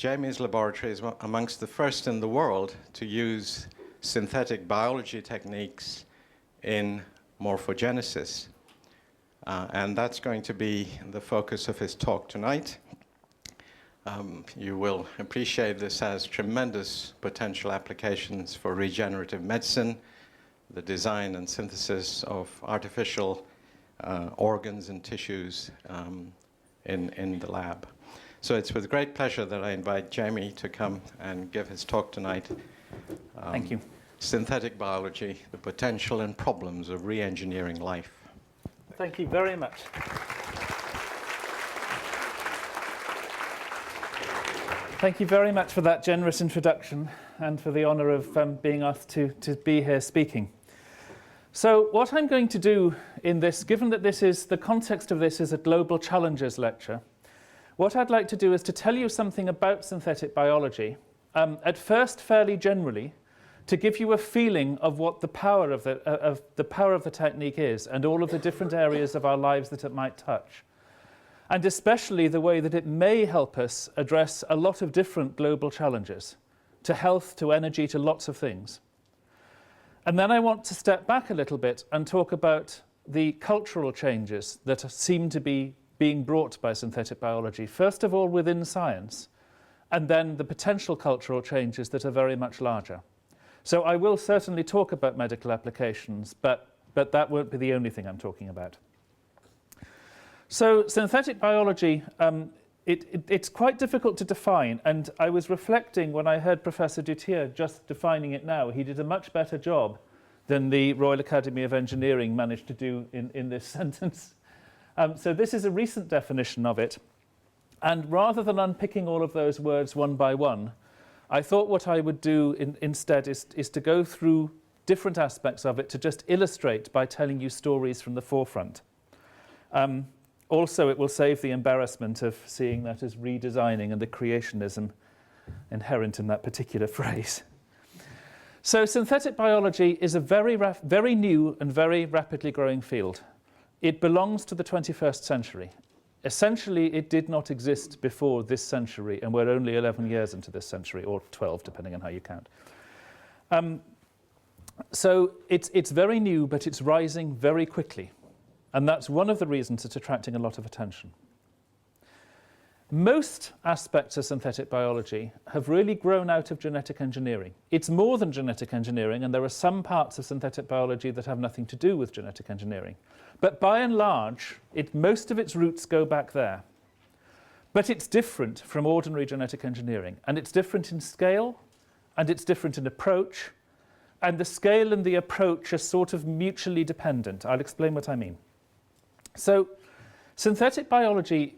Jamie's laboratory is amongst the first in the world to use synthetic biology techniques in morphogenesis. And that's going to be the focus of his talk tonight. You will appreciate this has tremendous potential applications for regenerative medicine, the design and synthesis of artificial organs and tissues in the lab. So it's with great pleasure that I invite Jamie to come and give his talk tonight. Thank you. Synthetic biology, the potential and problems of re-engineering life. Thank you very much. Thank you very much for that generous introduction and for the honor of being asked to be here speaking. So what I'm going to do in this, given that this is, the context of this is a Global Challenges lecture, what I'd like to do is to tell you something about synthetic biology, at first fairly generally, to give you a feeling of what the power of the technique is and all of the different areas of our lives that it might touch. And especially the way that it may help us address a lot of different global challenges, to health, to energy, to lots of things. And then I want to step back a little bit and talk about the cultural changes that seem to be being brought by synthetic biology, first of all within science, and then the potential cultural changes that are very much larger. So I will certainly talk about medical applications, but that won't be the only thing I'm talking about. So synthetic biology, it's quite difficult to define, and I was reflecting when I heard Professor Duthier just defining it now. He did a much better job than the Royal Academy of Engineering managed to do in this sentence. So this is a recent definition of it, and rather than unpicking all of those words one by one, I thought what I would do instead is to go through different aspects of it to just illustrate by telling you stories from the forefront. Also, it will save the embarrassment of seeing that as redesigning and the creationism inherent in that particular phrase. So synthetic biology is a very new and very rapidly growing field. It belongs to the 21st century. Essentially, it did not exist before this century, and we're only 11 years into this century, or 12, depending on how you count. So it's very new, but it's rising very quickly. And that's one of the reasons it's attracting a lot of attention. Most aspects of synthetic biology have really grown out of genetic engineering. It's more than genetic engineering, and there are some parts of synthetic biology that have nothing to do with genetic engineering. But by and large, most of its roots go back there. But it's different from ordinary genetic engineering, and it's different in scale, and it's different in approach, and the scale and the approach are sort of mutually dependent. I'll explain what I mean. So synthetic biology,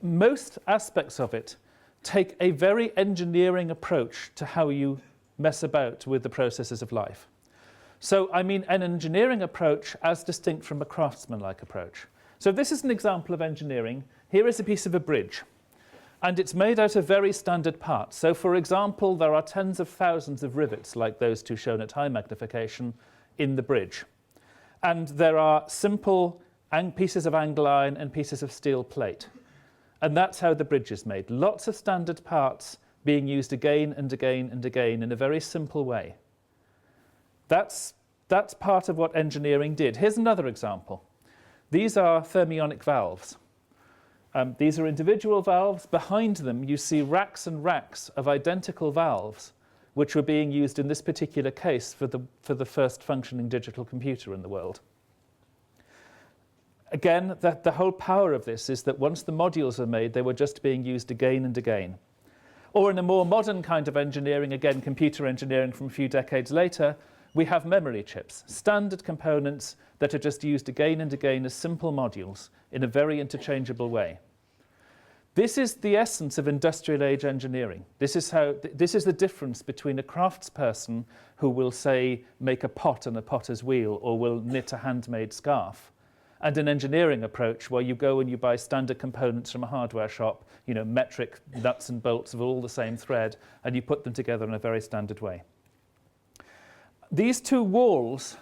most aspects of it take a very engineering approach to how you mess about with the processes of life. So I mean an engineering approach as distinct from a craftsman-like approach. So this is an example of engineering. Here is a piece of a bridge, and it's made out of very standard parts. So for example, there are tens of thousands of rivets like those two shown at high magnification in the bridge. And there are simple pieces of angle iron and pieces of steel plate. And that's how the bridge is made. Lots of standard parts being used again and again and again in a very simple way. That's part of what engineering did. Here's another example. These are thermionic valves. These are individual valves. Behind them, you see racks and racks of identical valves, which were being used in this particular case for the first functioning digital computer in the world. Again, the whole power of this is that once the modules are made, they were just being used again and again. Or in a more modern kind of engineering, again, computer engineering from a few decades later, we have memory chips, standard components that are just used again and again as simple modules in a very interchangeable way. This is the essence of industrial age engineering. This is the difference between a craftsperson who will, say, make a pot on a potter's wheel or will knit a handmade scarf, and an engineering approach where you go and you buy standard components from a hardware shop, metric nuts and bolts of all the same thread, and you put them together in a very standard way. These two walls,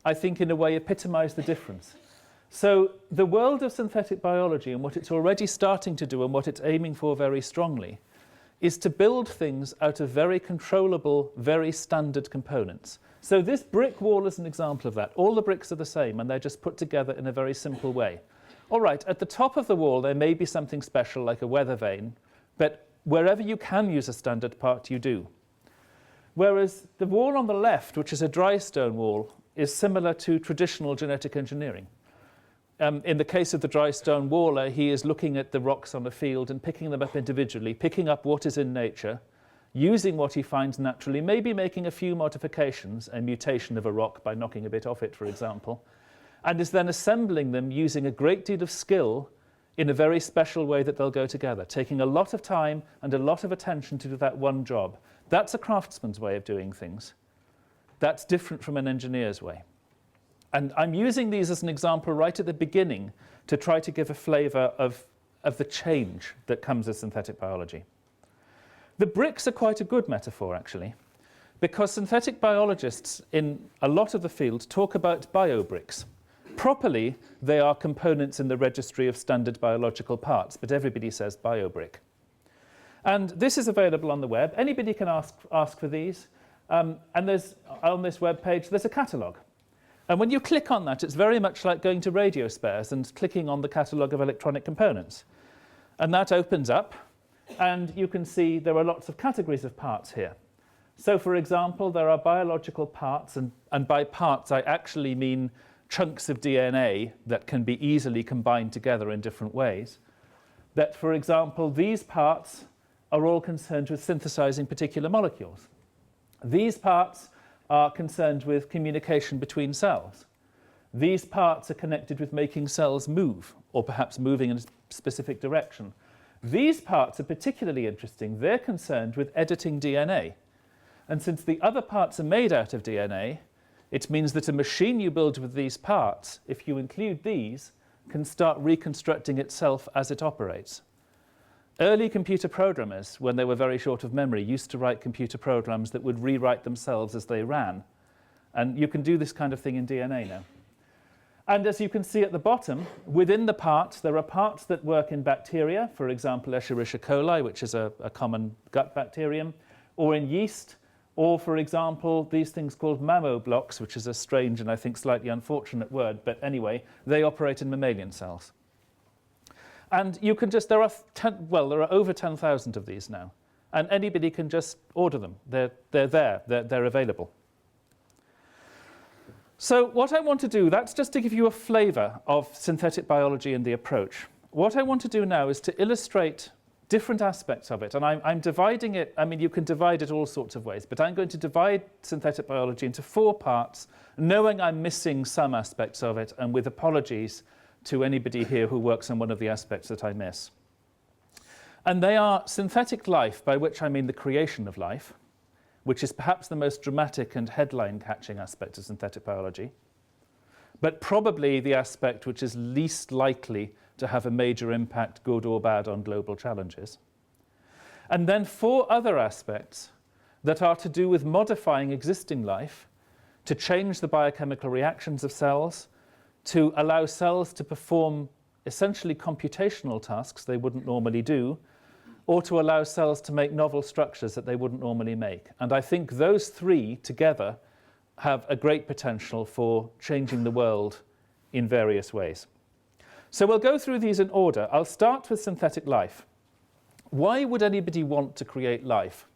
I think, in a way, epitomize the difference. So the world of synthetic biology and what it's already starting to do and what it's aiming for very strongly is to build things out of very controllable, very standard components. So this brick wall is an example of that. All the bricks are the same, and they're just put together in a very simple way. All right, at the top of the wall, there may be something special like a weather vane, but wherever you can use a standard part, you do. Whereas the wall on the left, which is a dry stone wall, is similar to traditional genetic engineering. In the case of the dry stone waller, he is looking at the rocks on the field and picking them up individually, picking up what is in nature, using what he finds naturally, maybe making a few modifications, a mutation of a rock by knocking a bit off it, for example, and is then assembling them using a great deal of skill in a very special way that they'll go together, taking a lot of time and a lot of attention to do that one job. That's a craftsman's way of doing things. That's different from an engineer's way. And I'm using these as an example right at the beginning to try to give a flavour of the change that comes with synthetic biology. The bricks are quite a good metaphor, actually, because synthetic biologists in a lot of the field talk about biobricks. Properly, they are components in the registry of standard biological parts, but everybody says biobrick. And this is available on the web. Anybody can ask for these. And there's, on this web page, there's a catalogue. And when you click on that, it's very much like going to Radio Spares and clicking on the catalogue of electronic components. And that opens up, and you can see there are lots of categories of parts here. So, for example, there are biological parts, and by parts I actually mean chunks of DNA that can be easily combined together in different ways. That, for example, these parts are all concerned with synthesizing particular molecules. These parts are concerned with communication between cells. These parts are connected with making cells move, or perhaps moving in a specific direction. These parts are particularly interesting. They're concerned with editing DNA. And since the other parts are made out of DNA, it means that a machine you build with these parts, if you include these, can start reconstructing itself as it operates. Early computer programmers, when they were very short of memory, used to write computer programs that would rewrite themselves as they ran. And you can do this kind of thing in DNA now. And as you can see at the bottom, within the parts, there are parts that work in bacteria, for example, Escherichia coli, which is a common gut bacterium, or in yeast, or, for example, these things called mammoblocks, which is a strange and I think slightly unfortunate word, but anyway, they operate in mammalian cells. And you can just, there are over 10,000 of these now. And anybody can just order them. They're there, they're available. So what I want to do, that's just to give you a flavour of synthetic biology and the approach. What I want to do now is to illustrate different aspects of it. And I'm dividing it, I mean, you can divide it all sorts of ways, but I'm going to divide synthetic biology into 4 parts, knowing I'm missing some aspects of it, and with apologies to anybody here who works on one of the aspects that I miss. And they are synthetic life, by which I mean the creation of life, which is perhaps the most dramatic and headline-catching aspect of synthetic biology, but probably the aspect which is least likely to have a major impact, good or bad, on global challenges. And then 4 other aspects that are to do with modifying existing life to change the biochemical reactions of cells, to allow cells to perform essentially computational tasks they wouldn't normally do, or to allow cells to make novel structures that they wouldn't normally make. And I think those 3 together have a great potential for changing the world in various ways. So we'll go through these in order. I'll start with synthetic life. Why would anybody want to create life?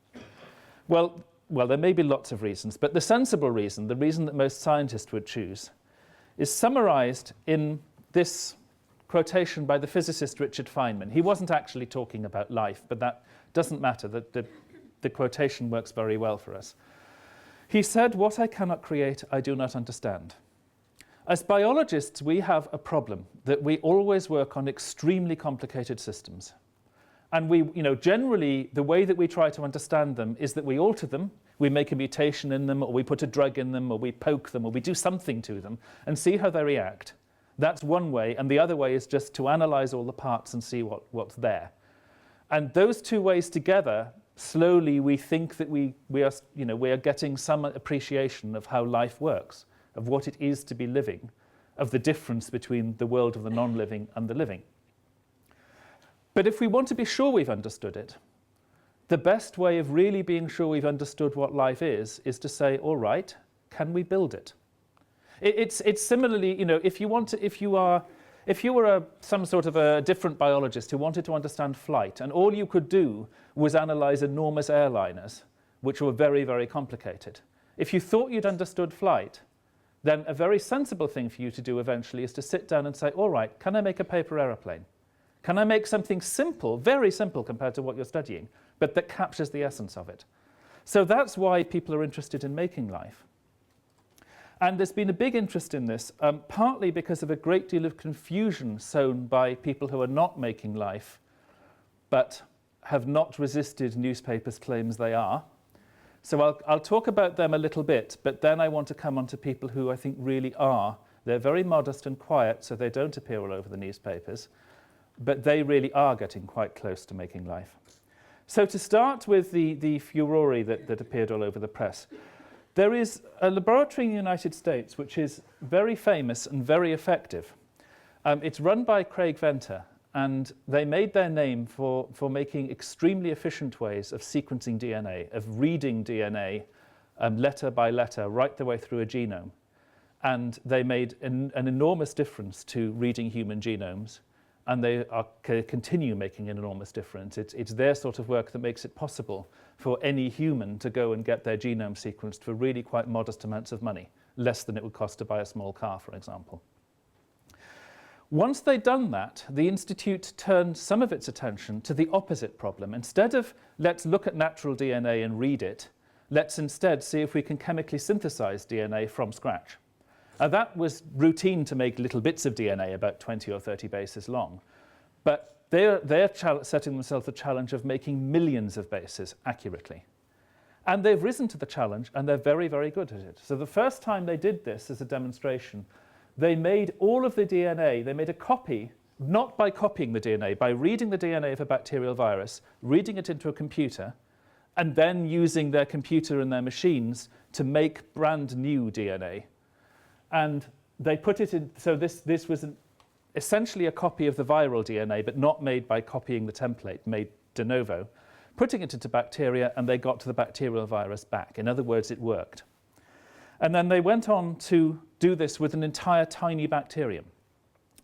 Well, there may be lots of reasons, but the sensible reason, the reason that most scientists would choose, is summarized in this quotation by the physicist Richard Feynman. He wasn't actually talking about life, but that doesn't matter. The quotation works very well for us. He said, "What I cannot create, I do not understand." As biologists, we have a problem that we always work on extremely complicated systems. And generally, the way that we try to understand them is that we alter them, we make a mutation in them, or we put a drug in them, or we poke them, or we do something to them, and see how they react. That's one way, and the other way is just to analyze all the parts and see what's there. And those 2 ways together, slowly we think that we are getting some appreciation of how life works, of what it is to be living, of the difference between the world of the non-living and the living. But if we want to be sure we've understood it, the best way of really being sure we've understood what life is to say, all right, can we build it? It's similarly, you know, if you were some sort of a different biologist who wanted to understand flight, and all you could do was analyze enormous airliners, which were very, very complicated. If you thought you'd understood flight, then a very sensible thing for you to do eventually is to sit down and say, all right, can I make a paper aeroplane? Can I make something simple, very simple compared to what you're studying, but that captures the essence of it? So that's why people are interested in making life. And there's been a big interest in this, partly because of a great deal of confusion sown by people who are not making life, but have not resisted newspapers' claims they are. So I'll talk about them a little bit, but then I want to come on to people who I think really are. They're very modest and quiet, so they don't appear all over the newspapers, but they really are getting quite close to making life. So to start with the furore that appeared all over the press, there is a laboratory in the United States which is very famous and very effective. It's run by Craig Venter, and they made their name for making extremely efficient ways of sequencing DNA, of reading DNA letter by letter right the way through a genome. And they made an enormous difference to reading human genomes, and they continue making an enormous difference. It's their sort of work that makes it possible for any human to go and get their genome sequenced for really quite modest amounts of money, less than it would cost to buy a small car, for example. Once they'd done that, the Institute turned some of its attention to the opposite problem. Instead of let's look at natural DNA and read it, let's instead see if we can chemically synthesize DNA from scratch. That was routine to make little bits of DNA about 20 or 30 bases long. But they're setting themselves the challenge of making millions of bases accurately. And they've risen to the challenge, and they're very, very good at it. So the first time they did this as a demonstration, they made all of the DNA, they made a copy, not by copying the DNA, by reading the DNA of a bacterial virus, reading it into a computer, and then using their computer and their machines to make brand new DNA. And they put it in, so this was essentially a copy of the viral DNA, but not made by copying the template, made de novo, putting it into bacteria, and they got to the bacterial virus back. In other words, it worked. And then they went on to do this with an entire tiny bacterium.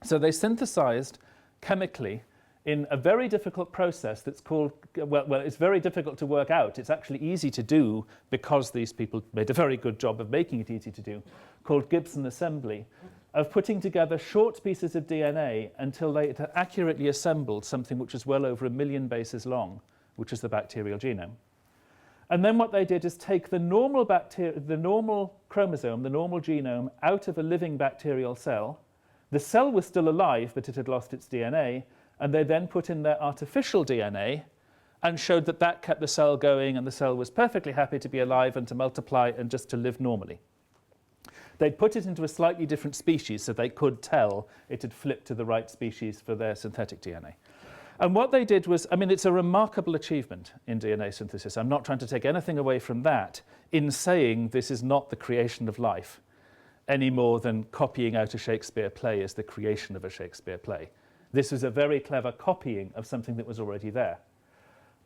So they synthesized chemically in a very difficult process that's called, well, it's very difficult to work out. It's actually easy to do because these people made a very good job of making it easy to do, called Gibson Assembly, of putting together short pieces of DNA until they had accurately assembled something which is well over 1 million bases long, which is the bacterial genome. And then what they did is take the normal chromosome, the normal genome, out of a living bacterial cell. The cell was still alive, but it had lost its DNA, and they then put in their artificial DNA and showed that that kept the cell going, and the cell was perfectly happy to be alive and to multiply and just to live normally. They'd put it into a slightly different species, so they could tell it had flipped to the right species for their synthetic DNA. And what they did was, I mean, it's a remarkable achievement in DNA synthesis. I'm not trying to take anything away from that in saying this is not the creation of life any more than copying out a Shakespeare play is the creation of a Shakespeare play. This was a very clever copying of something that was already there.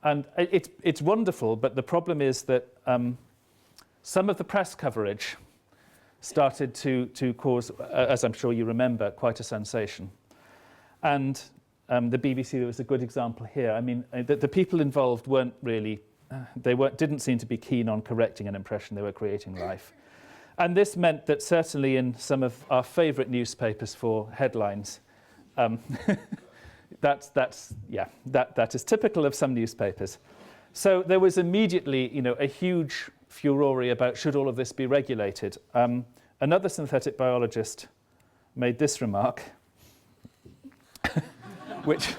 And it's wonderful, but the problem is that some of the press coverage started to cause, as I'm sure you remember, quite a sensation. And the BBC, there was a good example here. I mean, the people involved weren't really, didn't seem to be keen on correcting an impression they were creating life. And this meant that certainly in some of our favourite newspapers for headlines, that is typical of some newspapers. So there was immediately, a huge furore about should all of this be regulated. Another synthetic biologist made this remark, which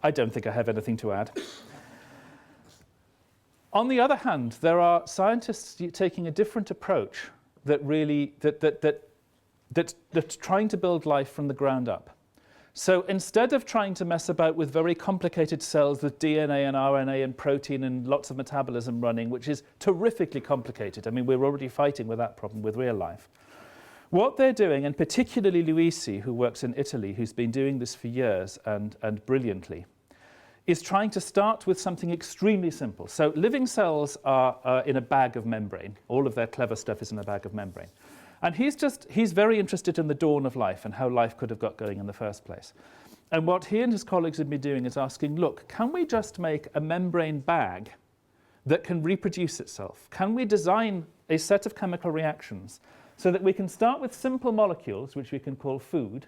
I don't think I have anything to add. On the other hand, there are scientists taking a different approach that's trying to build life from the ground up. So instead of trying to mess about with very complicated cells with DNA and RNA and protein and lots of metabolism running, which is terrifically complicated, I mean, we're already fighting with that problem with real life. What they're doing, and particularly Luisi, who works in Italy, who's been doing this for years and brilliantly, is trying to start with something extremely simple. So living cells are in a bag of membrane. All of their clever stuff is in a bag of membrane. And he's very interested in the dawn of life and how life could have got going in the first place. And what he and his colleagues have been doing is asking, look, can we just make a membrane bag that can reproduce itself? Can we design a set of chemical reactions so that we can start with simple molecules, which we can call food,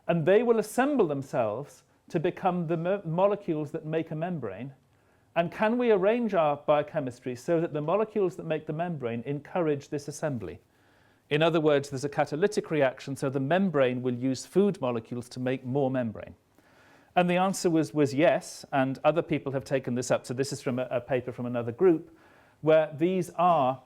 and they will assemble themselves to become the molecules that make a membrane? And can we arrange our biochemistry so that the molecules that make the membrane encourage this assembly? In other words, there's a catalytic reaction, so the membrane will use food molecules to make more membrane. And the answer was yes, and other people have taken this up. So this is from a paper from another group, where these are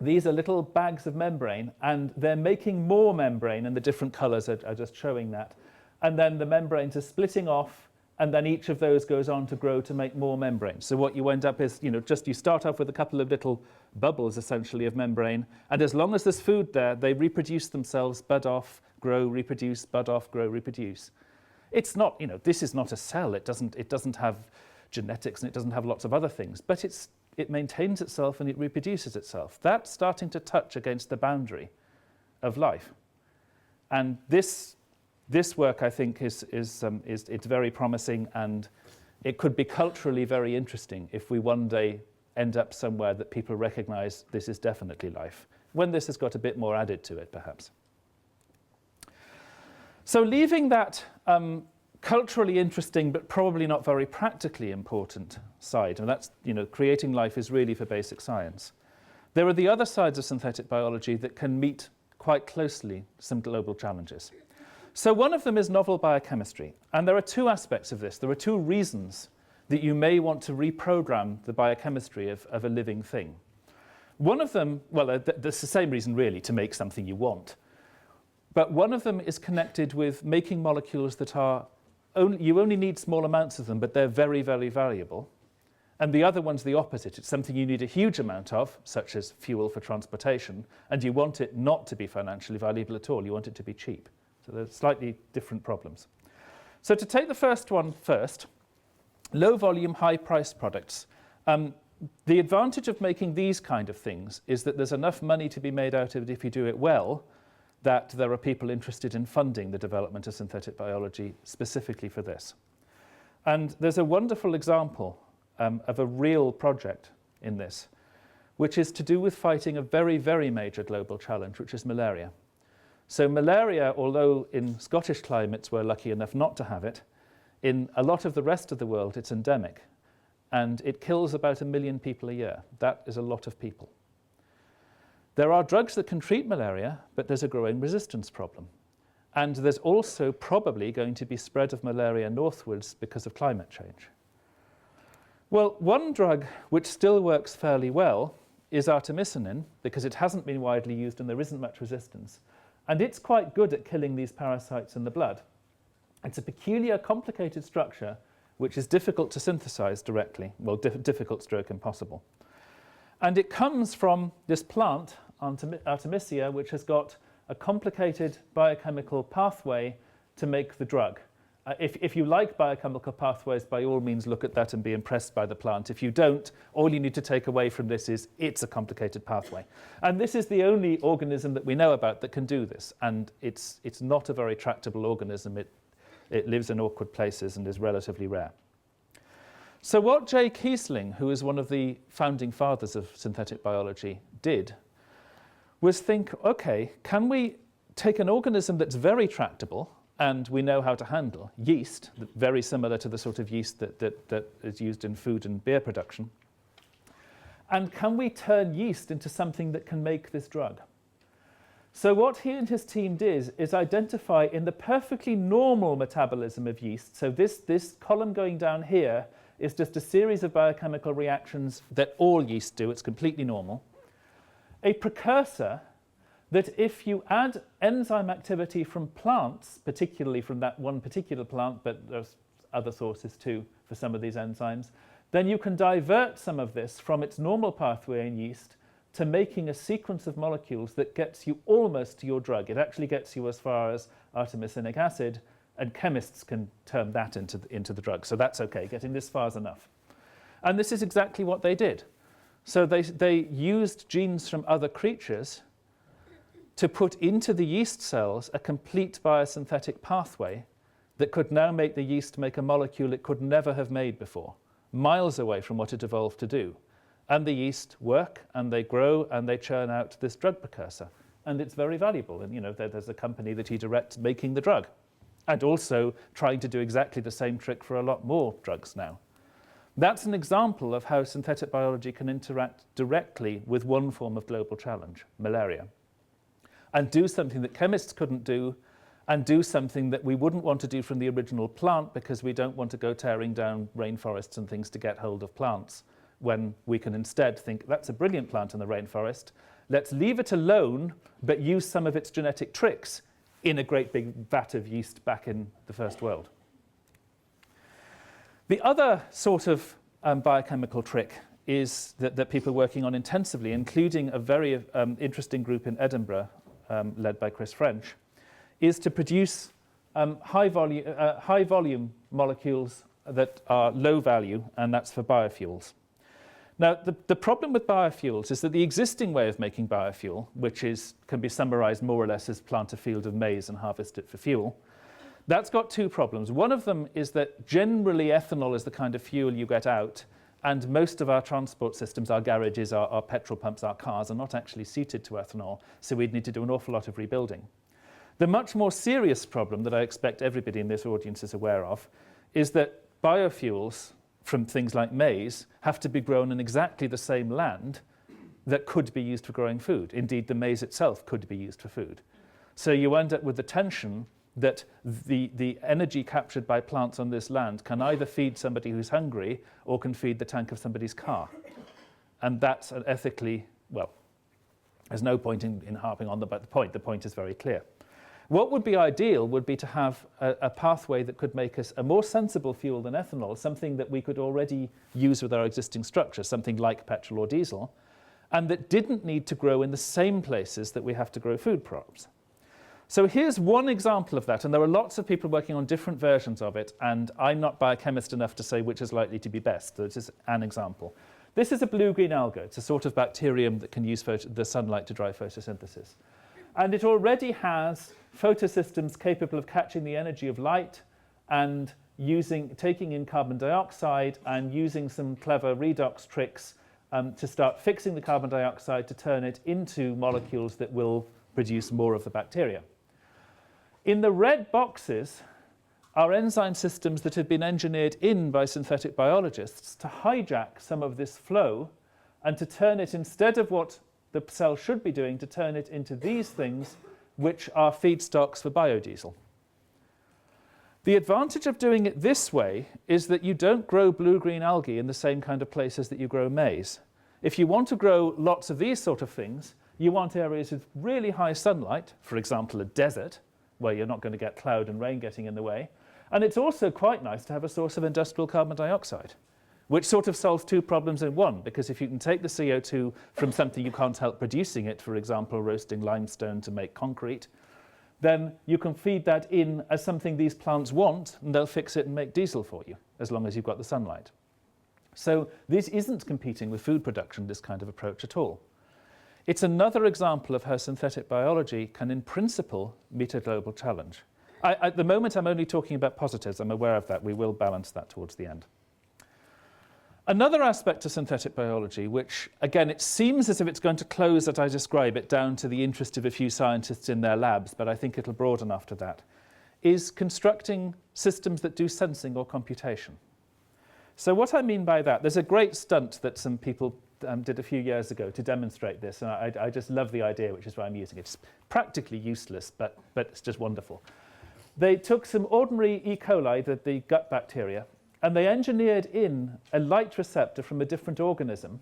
little bags of membrane, and they're making more membrane, and the different colors are just showing that. And then the membranes are splitting off, and then each of those goes on to grow to make more membrane. So what you end up is, you start off with a couple of little bubbles, essentially, of membrane, and as long as there's food there, they reproduce themselves, bud off, grow, reproduce, bud off, grow, reproduce. It's not, this is not a cell. It doesn't have genetics, and it doesn't have lots of other things, but it maintains itself and it reproduces itself. That's starting to touch against the boundary of life. And this work, I think, is it's very promising, and it could be culturally very interesting if we one day end up somewhere that people recognize this is definitely life, when this has got a bit more added to it, perhaps. So leaving that culturally interesting but probably not very practically important side, and that's, creating life is really for basic science. There are the other sides of synthetic biology that can meet quite closely some global challenges. So one of them is novel biochemistry, and there are two aspects of this. There are two reasons that you may want to reprogram the biochemistry of a living thing. One of them, well, that's the same reason really, to make something you want. But one of them is connected with making molecules that you only need small amounts of them, but they're very, very valuable. And the other one's the opposite. It's something you need a huge amount of, such as fuel for transportation, and you want it not to be financially valuable at all. You want it to be cheap. So they're slightly different problems. So to take the first one first, low volume, high price products. The advantage of making these kind of things is that there's enough money to be made out of it if you do it well, that there are people interested in funding the development of synthetic biology specifically for this. And there's a wonderful example of a real project in this, which is to do with fighting a very, very major global challenge, which is malaria. So malaria, although in Scottish climates we're lucky enough not to have it, in a lot of the rest of the world it's endemic, and it kills about 1 million people a year. That is a lot of people. There are drugs that can treat malaria, but there's a growing resistance problem. And there's also probably going to be spread of malaria northwards because of climate change. Well, one drug which still works fairly well is artemisinin, because it hasn't been widely used and there isn't much resistance. And it's quite good at killing these parasites in the blood. It's a peculiar, complicated structure which is difficult to synthesize directly, well, difficult stroke impossible. And it comes from this plant, Artemisia, which has got a complicated biochemical pathway to make the drug. If you like biochemical pathways, by all means look at that and be impressed by the plant. If you don't, all you need to take away from this is it's a complicated pathway. And this is the only organism that we know about that can do this. And it's not a very tractable organism. It lives in awkward places and is relatively rare. So what J. Kiesling, who is one of the founding fathers of synthetic biology, did was think, okay, can we take an organism that's very tractable and we know how to handle, yeast, very similar to the sort of yeast that is used in food and beer production, and can we turn yeast into something that can make this drug? So what he and his team did is identify in the perfectly normal metabolism of yeast, so this column going down here is just a series of biochemical reactions that all yeast do, it's completely normal, a precursor that if you add enzyme activity from plants, particularly from that one particular plant, but there's other sources too for some of these enzymes, then you can divert some of this from its normal pathway in yeast to making a sequence of molecules that gets you almost to your drug. It actually gets you as far as artemisinic acid, and chemists can turn that into the drug. So that's okay, getting this far is enough. And this is exactly what they did. So they used genes from other creatures to put into the yeast cells a complete biosynthetic pathway that could now make the yeast make a molecule it could never have made before, miles away from what it evolved to do. And the yeast work, and they grow, and they churn out this drug precursor. And it's very valuable. And, you know, there's a company that he directs making the drug, and also trying to do exactly the same trick for a lot more drugs now. That's an example of how synthetic biology can interact directly with one form of global challenge, malaria, and do something that chemists couldn't do, and do something that we wouldn't want to do from the original plant because we don't want to go tearing down rainforests and things to get hold of plants, when we can instead think, that's a brilliant plant in the rainforest, let's leave it alone, but use some of its genetic tricks in a great big vat of yeast back in the first world. The other sort of biochemical trick is that people are working on intensively, including a very interesting group in Edinburgh, led by Chris French, is to produce high volume molecules that are low value, and that's for biofuels. Now, the problem with biofuels is that the existing way of making biofuel, which can be summarized more or less as plant a field of maize and harvest it for fuel, that's got two problems. One of them is that generally ethanol is the kind of fuel you get out, and most of our transport systems, our garages, our petrol pumps, our cars are not actually suited to ethanol, so we'd need to do an awful lot of rebuilding. The much more serious problem that I expect everybody in this audience is aware of is that biofuels from things like maize have to be grown in exactly the same land that could be used for growing food. Indeed, the maize itself could be used for food. So you end up with the tension that the energy captured by plants on this land can either feed somebody who's hungry or can feed the tank of somebody's car. And that's an ethically, well, there's no point in harping on about the point. The point is very clear. What would be ideal would be to have a pathway that could make us a more sensible fuel than ethanol, something that we could already use with our existing structure, something like petrol or diesel, and that didn't need to grow in the same places that we have to grow food crops. So here's one example of that, and there are lots of people working on different versions of it, and I'm not biochemist enough to say which is likely to be best. So this is an example. This is a blue-green alga. It's a sort of bacterium that can use the sunlight to drive photosynthesis. And it already has photosystems capable of catching the energy of light and taking in carbon dioxide and using some clever redox tricks to start fixing the carbon dioxide to turn it into molecules that will produce more of the bacteria. In the red boxes are enzyme systems that have been engineered in by synthetic biologists to hijack some of this flow and to turn it, instead of what the cell should be doing, to turn it into these things which are feedstocks for biodiesel. The advantage of doing it this way is that you don't grow blue-green algae in the same kind of places that you grow maize. If you want to grow lots of these sort of things, you want areas with really high sunlight, for example, a desert, where you're not going to get cloud and rain getting in the way. And it's also quite nice to have a source of industrial carbon dioxide, which sort of solves two problems in one, because if you can take the CO2 from something you can't help producing it, for example, roasting limestone to make concrete, then you can feed that in as something these plants want, and they'll fix it and make diesel for you, as long as you've got the sunlight. So this isn't competing with food production, this kind of approach at all. It's another example of how synthetic biology can, in principle, meet a global challenge. At the moment, I'm only talking about positives. I'm aware of that. We will balance that towards the end. Another aspect to synthetic biology, which, again, it seems as if it's going to close, as I describe it, down to the interest of a few scientists in their labs, but I think it'll broaden after that, is constructing systems that do sensing or computation. So what I mean by that, there's a great stunt that some people did a few years ago to demonstrate this, and I just love the idea, which is why I'm using it. It's practically useless, but it's just wonderful. They took some ordinary E. coli, the gut bacteria, and they engineered in a light receptor from a different organism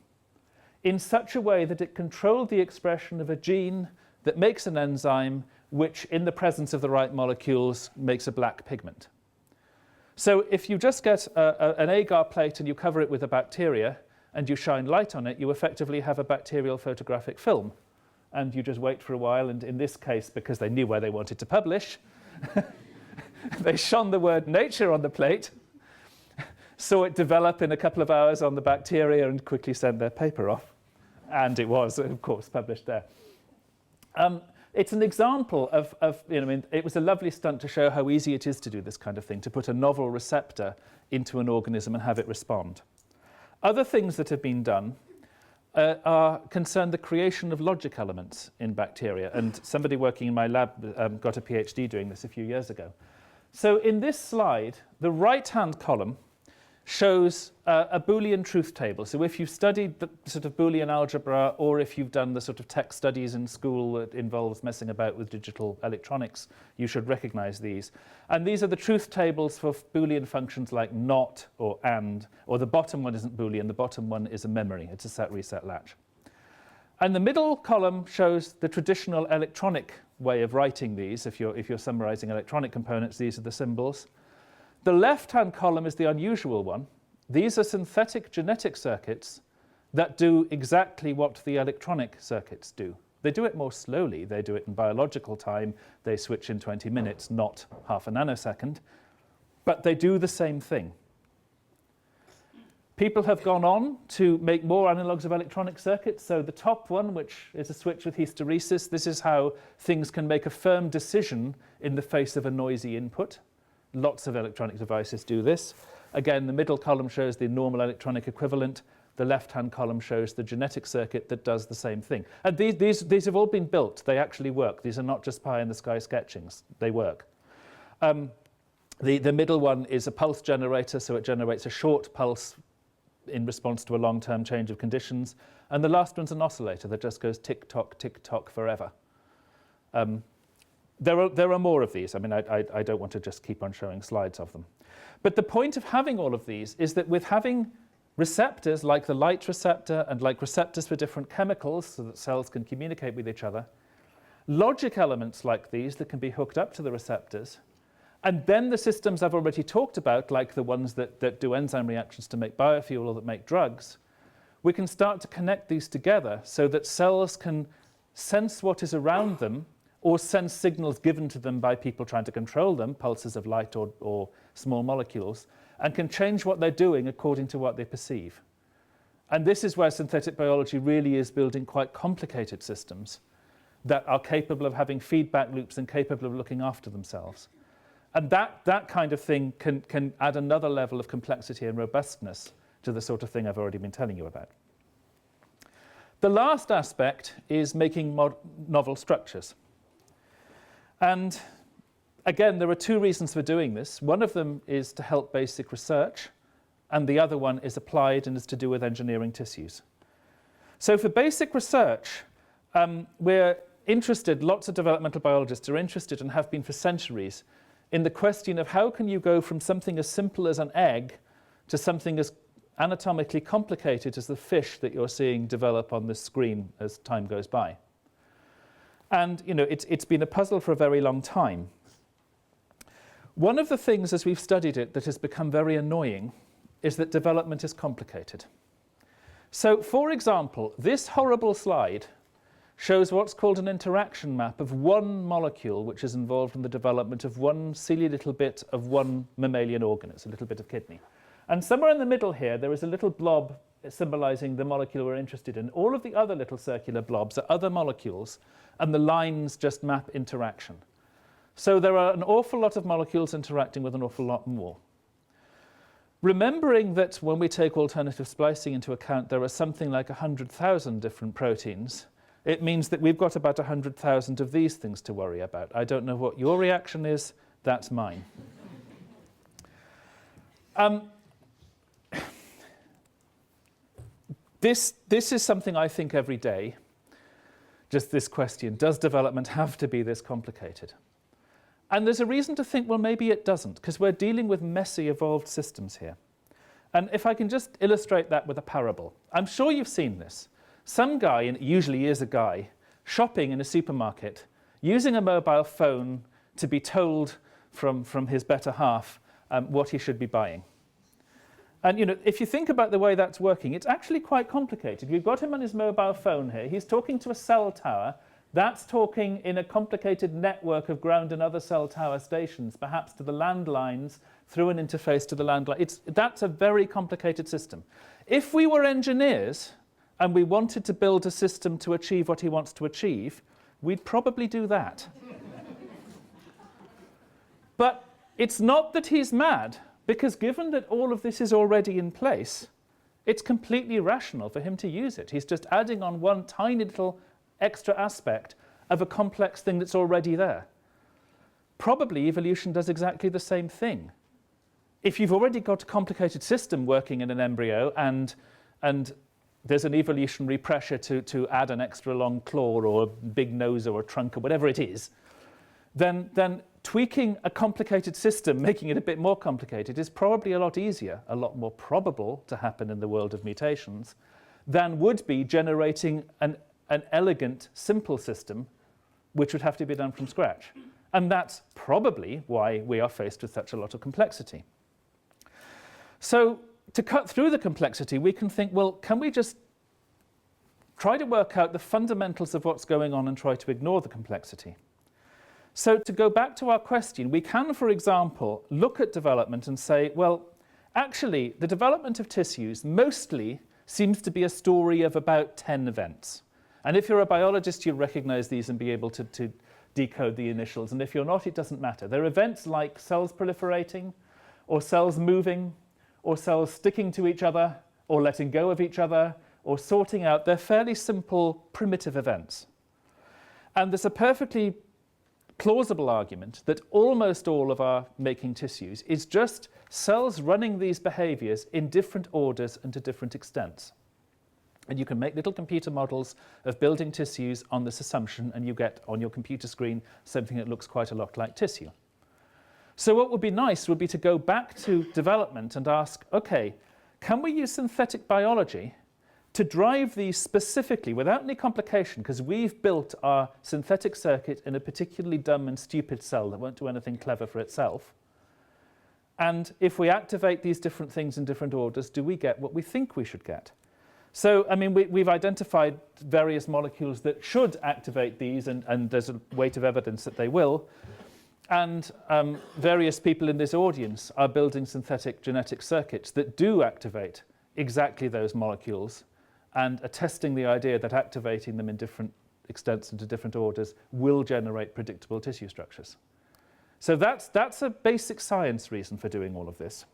in such a way that it controlled the expression of a gene that makes an enzyme which, in the presence of the right molecules, makes a black pigment. So if you just get an agar plate and you cover it with a bacteria and you shine light on it, you effectively have a bacterial photographic film. And you just wait for a while, and in this case, because they knew where they wanted to publish, They shone the word nature on the plate, saw it develop in a couple of hours on the bacteria and quickly sent their paper off. And it was, of course, published there. It's an example of I mean, it was a lovely stunt to show how easy it is to do this kind of thing, to put a novel receptor into an organism and have it respond. Other things that have been done concern the creation of logic elements in bacteria. And somebody working in my lab got a PhD doing this a few years ago. So in this slide, the right-hand column shows a Boolean truth table. So if you've studied the sort of Boolean algebra, or if you've done the sort of tech studies in school that involves messing about with digital electronics, you should recognize these. And these are the truth tables for Boolean functions like not or and, or the bottom one isn't Boolean, the bottom one is a memory. It's a set reset latch. And the middle column shows the traditional electronic way of writing these. If you're summarizing electronic components, these are the symbols. The left-hand column is the unusual one. These are synthetic genetic circuits that do exactly what the electronic circuits do. They do it more slowly. They do it in biological time. They switch in 20 minutes, not half a nanosecond. But they do the same thing. People have gone on to make more analogues of electronic circuits. So the top one, which is a switch with hysteresis, this is how things can make a firm decision in the face of a noisy input. Lots of electronic devices do this. Again, the middle column shows the normal electronic equivalent. The left-hand column shows the genetic circuit that does the same thing. And these have all been built. They actually work. These are not just pie-in-the-sky sketchings. They work. The middle one is a pulse generator, so it generates a short pulse in response to a long-term change of conditions. And the last one's an oscillator that just goes tick-tock forever. There are more of these. I mean, I don't want to just keep on showing slides of them. But the point of having all of these is that with having receptors like the light receptor and like receptors for different chemicals so that cells can communicate with each other, logic elements like these that can be hooked up to the receptors, and then the systems I've already talked about, like the ones that do enzyme reactions to make biofuel or that make drugs, we can start to connect these together so that cells can sense what is around them or sense signals given to them by people trying to control them, pulses of light or small molecules, and can change what they're doing according to what they perceive. And this is where synthetic biology really is building quite complicated systems that are capable of having feedback loops and capable of looking after themselves. And that kind of thing can add another level of complexity and robustness to the sort of thing I've already been telling you about. The last aspect is making novel structures. And again, there are two reasons for doing this. One of them is to help basic research, and the other one is applied and is to do with engineering tissues. So for basic research, we're interested, lots of developmental biologists are interested and have been for centuries, in the question of how can you go from something as simple as an egg to something as anatomically complicated as the fish that you're seeing develop on this screen as time goes by. And it's been a puzzle for a very long time. One of the things as we've studied it that has become very annoying is that development is complicated. So for example, this horrible slide shows what's called an interaction map of one molecule which is involved in the development of one silly little bit of one mammalian organ. It's a little bit of kidney. And somewhere in the middle here, there is a little blob symbolizing the molecule we're interested in. All of the other little circular blobs are other molecules, and the lines just map interaction. So there are an awful lot of molecules interacting with an awful lot more. Remembering that when we take alternative splicing into account, there are something like 100,000 different proteins, it means that we've got about 100,000 of these things to worry about. I don't know what your reaction is, that's mine. This is something I think every day, just this question, does development have to be this complicated? And there's a reason to think, well, maybe it doesn't, because we're dealing with messy, evolved systems here. And if I can just illustrate that with a parable. I'm sure you've seen this. Some guy, and it usually is a guy, shopping in a supermarket, using a mobile phone to be told from his better half what he should be buying. And if you think about the way that's working, it's actually quite complicated. We've got him on his mobile phone here. He's talking to a cell tower That's talking in a complicated network of ground and other cell tower stations, perhaps to the landlines, through an interface to the landline. That's a very complicated system. If we were engineers and we wanted to build a system to achieve what he wants to achieve, we'd probably do that. But it's not that he's mad, because given that all of this is already in place, it's completely rational for him to use it. He's just adding on one tiny little extra aspect of a complex thing that's already there. Probably evolution does exactly the same thing. If you've already got a complicated system working in an embryo and there's an evolutionary pressure to add an extra long claw or a big nose or a trunk or whatever it is, then tweaking a complicated system, making it a bit more complicated, is probably a lot easier, a lot more probable to happen in the world of mutations than would be generating an elegant, simple system which would have to be done from scratch. And that's probably why we are faced with such a lot of complexity. So to cut through the complexity, we can think, well, can we just try to work out the fundamentals of what's going on and try to ignore the complexity? So to go back to our question, we can, for example, look at development and say, well, actually, the development of tissues mostly seems to be a story of about 10 events. And if you're a biologist, you'll recognize these and be able to decode the initials. And if you're not, it doesn't matter. They're events like cells proliferating, or cells moving, or cells sticking to each other, or letting go of each other, or sorting out. They're fairly simple, primitive events. And there's a perfectly plausible argument that almost all of our making tissues is just cells running these behaviors in different orders and to different extents. And you can make little computer models of building tissues on this assumption, and you get on your computer screen something that looks quite a lot like tissue. So what would be nice would be to go back to development and ask, okay, can we use synthetic biology to drive these specifically without any complication, because we've built our synthetic circuit in a particularly dumb and stupid cell that won't do anything clever for itself. And if we activate these different things in different orders, do we get what we think we should get? So, I mean, we've identified various molecules that should activate these, and there's a weight of evidence that they will. And various people in this audience are building synthetic genetic circuits that do activate exactly those molecules, and are testing the idea that activating them in different extents and to different orders will generate predictable tissue structures. So that's a basic science reason for doing all of this.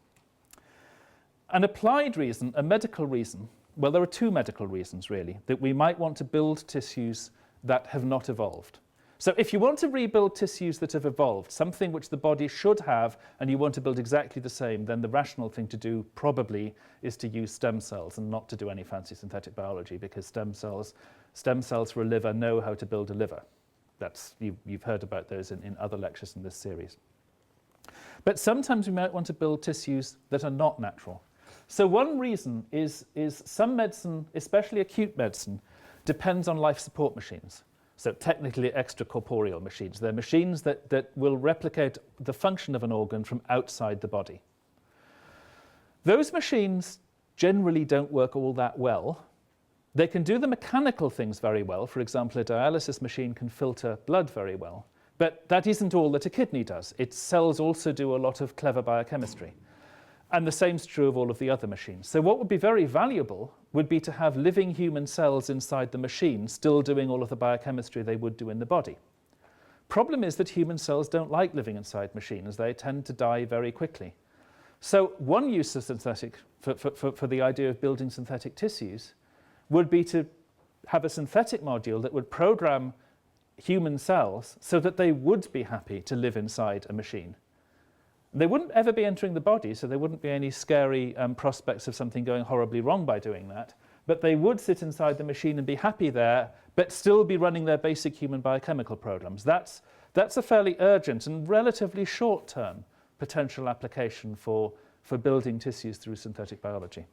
An applied reason, a medical reason, well, there are two medical reasons, really, that we might want to build tissues that have not evolved. So if you want to rebuild tissues that have evolved, something which the body should have, and you want to build exactly the same, then the rational thing to do probably is to use stem cells and not to do any fancy synthetic biology, because stem cells for a liver know how to build a liver. You've heard about those in other lectures in this series. But sometimes we might want to build tissues that are not natural. So one reason is some medicine, especially acute medicine, depends on life support machines. So technically extracorporeal machines. They're machines that will replicate the function of an organ from outside the body. Those machines generally don't work all that well. They can do the mechanical things very well. For example, a dialysis machine can filter blood very well. But that isn't all that a kidney does. Its cells also do a lot of clever biochemistry. And the same's true of all of the other machines. So what would be very valuable would be to have living human cells inside the machine still doing all of the biochemistry they would do in the body. Problem is that human cells don't like living inside machines. They tend to die very quickly. So one use of synthetic, for the idea of building synthetic tissues, would be to have a synthetic module that would program human cells so that they would be happy to live inside a machine. They wouldn't ever be entering the body, so there wouldn't be any scary prospects of something going horribly wrong by doing that. But they would sit inside the machine and be happy there, but still be running their basic human biochemical programs. That's a fairly urgent and relatively short-term potential application for building tissues through synthetic biology.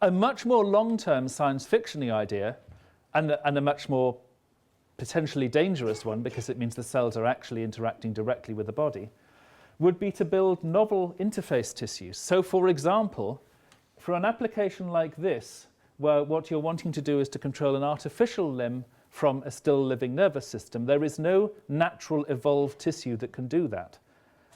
A much more long-term science fiction-y idea, and a much more potentially dangerous one, because it means the cells are actually interacting directly with the body, would be to build novel interface tissues. So, for example, for an application like this, where what you're wanting to do is to control an artificial limb from a still living nervous system. There is no natural evolved tissue that can do that.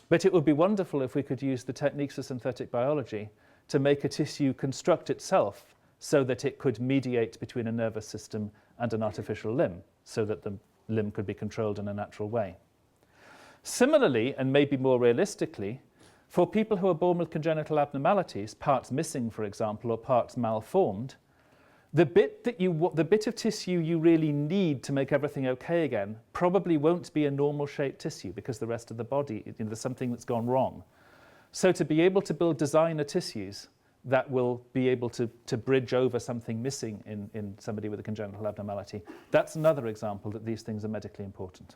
But it would be wonderful if we could use the techniques of synthetic biology to make a tissue construct itself so that it could mediate between a nervous system and an artificial limb, so that the limb could be controlled in a natural way. Similarly, and maybe more realistically, for people who are born with congenital abnormalities, parts missing, for example, or parts malformed, the bit of tissue you really need to make everything okay again probably won't be a normal shaped tissue, because the rest of the body, there's something that's gone wrong. So to be able to build designer tissues that will be able to bridge over something missing in somebody with a congenital abnormality, that's another example that these things are medically important.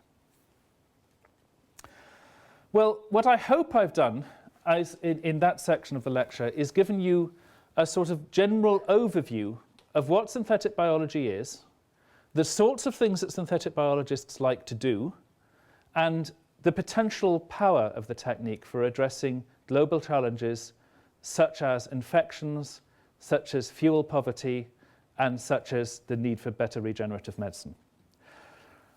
Well, what I hope I've done in that section of the lecture is given you a sort of general overview of what synthetic biology is, the sorts of things that synthetic biologists like to do, and the potential power of the technique for addressing global challenges such as infections, such as fuel poverty, and such as the need for better regenerative medicine.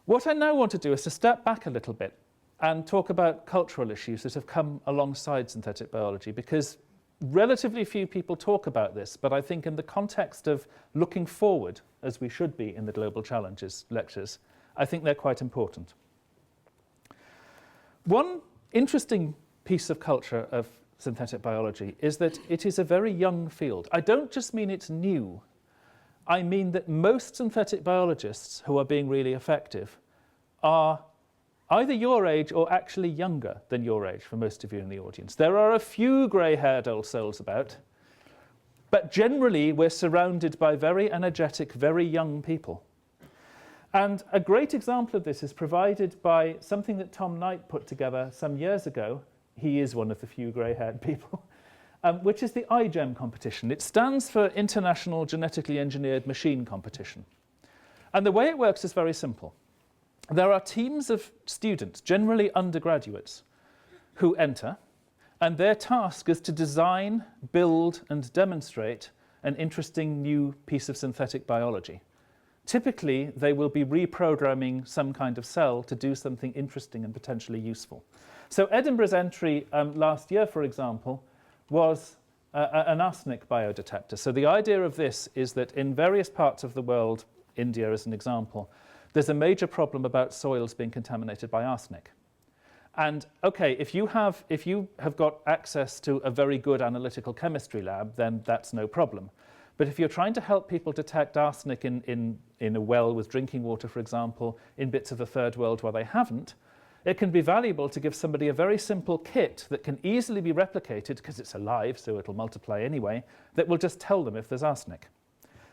What I now want to do is to step back a little bit and talk about cultural issues that have come alongside synthetic biology, because relatively few people talk about this, but I think in the context of looking forward, as we should be in the Global Challenges lectures, I think they're quite important. One interesting piece of culture of synthetic biology is that it is a very young field. I don't just mean it's new. I mean that most synthetic biologists who are being really effective are either your age or actually younger than your age, for most of you in the audience. There are a few grey-haired old souls about, but generally we're surrounded by very energetic, very young people. And a great example of this is provided by something that Tom Knight put together some years ago. He is one of the few grey-haired people, which is the IGEM Competition. It stands for International Genetically Engineered Machine Competition. And the way it works is very simple. There are teams of students, generally undergraduates, who enter, and their task is to design, build, and demonstrate an interesting new piece of synthetic biology. Typically, they will be reprogramming some kind of cell to do something interesting and potentially useful. So Edinburgh's entry last year, for example, was an arsenic biodetector. So the idea of this is that in various parts of the world, India as an example, there's a major problem about soils being contaminated by arsenic. And okay, if you have got access to a very good analytical chemistry lab, then that's no problem. But if you're trying to help people detect arsenic in a well with drinking water, for example, in bits of the third world where they haven't, it can be valuable to give somebody a very simple kit that can easily be replicated, because it's alive, so it'll multiply anyway, that will just tell them if there's arsenic.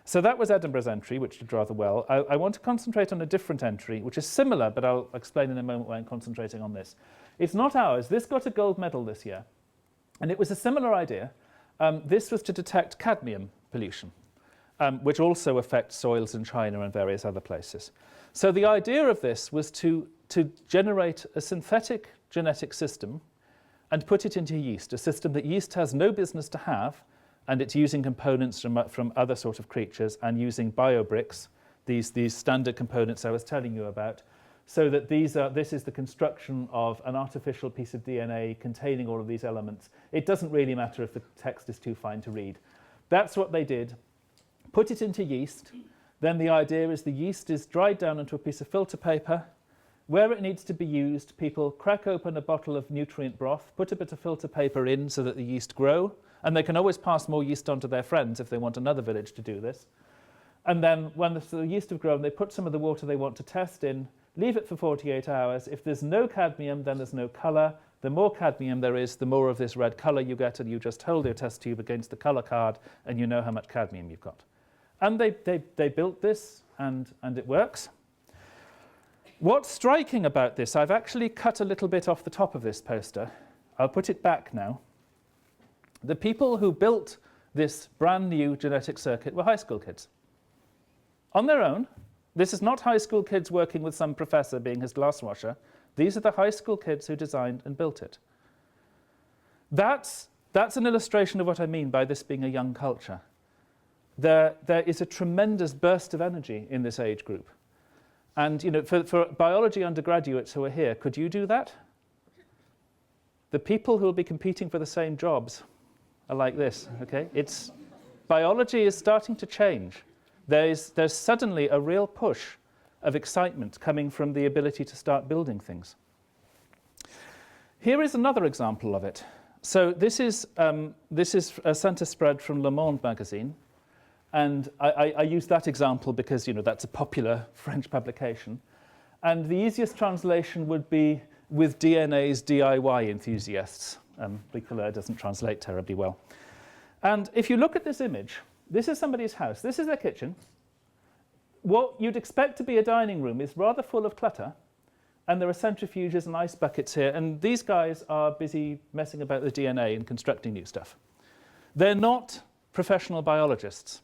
So that was Edinburgh's entry, which did rather well. I want to concentrate on a different entry, which is similar, but I'll explain in a moment why I'm concentrating on this. It's not ours. This got a gold medal this year, and it was a similar idea. This was to detect cadmium pollution, which also affects soils in China and various other places. So the idea of this was to generate a synthetic genetic system and put it into yeast, a system that yeast has no business to have, and it's using components from other sort of creatures and using BioBricks, these standard components I was telling you about, so that this is the construction of an artificial piece of DNA containing all of these elements. It doesn't really matter if the text is too fine to read. That's what they did. Put it into yeast. Then the idea is the yeast is dried down onto a piece of filter paper. Where it needs to be used, people crack open a bottle of nutrient broth, put a bit of filter paper in so that the yeast grow, and they can always pass more yeast on to their friends if they want another village to do this. And then when the yeast have grown, they put some of the water they want to test in, leave it for 48 hours. If there's no cadmium, then there's no colour. The more cadmium there is, the more of this red colour you get, and you just hold your test tube against the colour card, and you know how much cadmium you've got. And they built this, and it works. What's striking about this, I've actually cut a little bit off the top of this poster. I'll put it back now. The people who built this brand new genetic circuit were high school kids. On their own. This is not high school kids working with some professor being his glass washer. These are the high school kids who designed and built it. That's an illustration of what I mean by this being a young culture. There is a tremendous burst of energy in this age group. And for biology undergraduates who are here, could you do that? The people who will be competing for the same jobs are like this, okay? Biology is starting to change. There's suddenly a real push of excitement coming from the ability to start building things. Here is another example of it. So this is a center spread from Le Monde magazine. And I use that example because that's a popular French publication. And the easiest translation would be with DNA's DIY enthusiasts. Bricoleur doesn't translate terribly well. And if you look at this image, this is somebody's house. This is their kitchen. What you'd expect to be a dining room is rather full of clutter. And there are centrifuges and ice buckets here. And these guys are busy messing about the DNA and constructing new stuff. They're not professional biologists.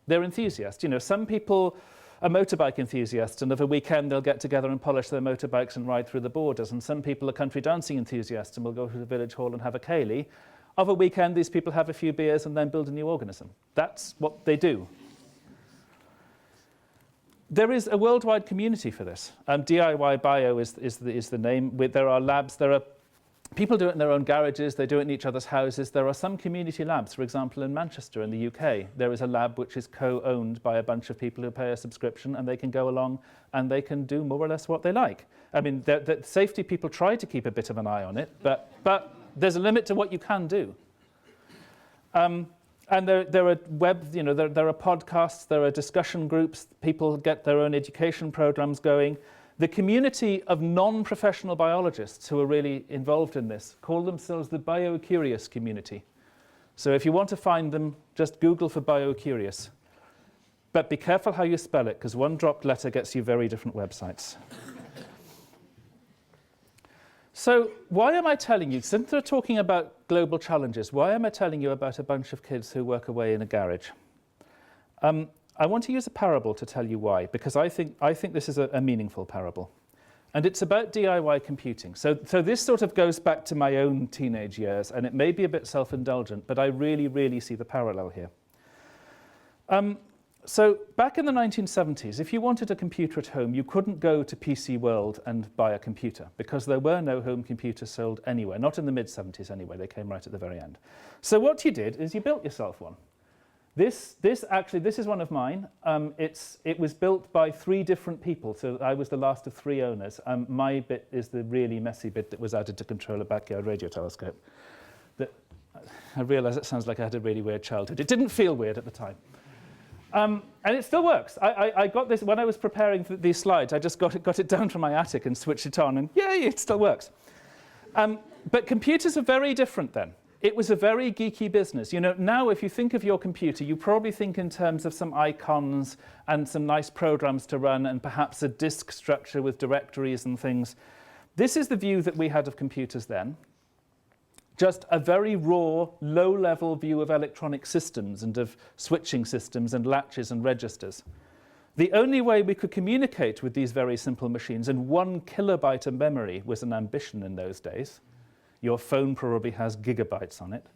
They're enthusiasts. Some people are motorbike enthusiasts, and of a weekend they'll get together and polish their motorbikes and ride through the borders. And some people are country dancing enthusiasts and will go to the village hall and have a ceilidh. Of a weekend, these people have a few beers and then build a new organism. That's what they do. There is a worldwide community for this. DIY Bio is the name. There are labs. There are people do it in their own garages. They do it in each other's houses. There are some community labs. For example, in Manchester in the UK, there is a lab which is co-owned by a bunch of people who pay a subscription, and they can go along and they can do more or less what they like. I mean, the safety people try to keep a bit of an eye on it, but there's a limit to what you can do. And there are web, there are podcasts, there are discussion groups, people get their own education programs going. The community of non-professional biologists who are really involved in this call themselves the Biocurious community. So if you want to find them, just Google for Biocurious. But be careful how you spell it, because one dropped letter gets you very different websites. So why am I telling you, since we're talking about global challenges, why am I telling you about a bunch of kids who work away in a garage? I want to use a parable to tell you why, because I think this is a meaningful parable. And it's about DIY computing. So this sort of goes back to my own teenage years, and it may be a bit self-indulgent, but I really, really see the parallel here. So back in the 1970s, if you wanted a computer at home, you couldn't go to PC World and buy a computer, because there were no home computers sold anywhere, not in the mid-70s anyway. They came right at the very end. So what you did is you built yourself one. This is one of mine. It was built by 3 different people, so I was the last of 3 owners. My bit is the really messy bit that was added to control a backyard radio telescope. I realise it sounds like I had a really weird childhood. It didn't feel weird at the time. And it still works. I got this when I was preparing for these slides. I just got it down from my attic and switched it on, and yay, it still works. But computers are very different then. It was a very geeky business. Now if you think of your computer, you probably think in terms of some icons and some nice programs to run and perhaps a disk structure with directories and things. This is the view that we had of computers then. Just a very raw, low-level view of electronic systems and of switching systems and latches and registers. The only way we could communicate with these very simple machines, and 1 kilobyte of memory was an ambition in those days. Your phone probably has gigabytes on it.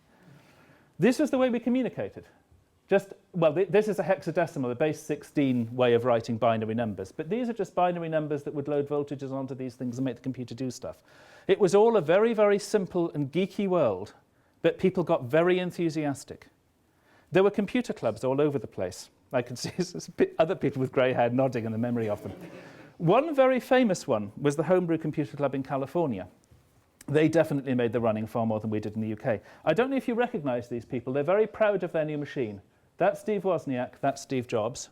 This was the way we communicated. This is a hexadecimal, a base 16 way of writing binary numbers. But these are just binary numbers that would load voltages onto these things and make the computer do stuff. It was all a very, very simple and geeky world, but people got very enthusiastic. There were computer clubs all over the place. I can see other people with grey hair nodding in the memory of them. One very famous one was the Homebrew Computer Club in California. They definitely made the running far more than we did in the UK. I don't know if you recognise these people. They're very proud of their new machine. That's Steve Wozniak. That's Steve Jobs.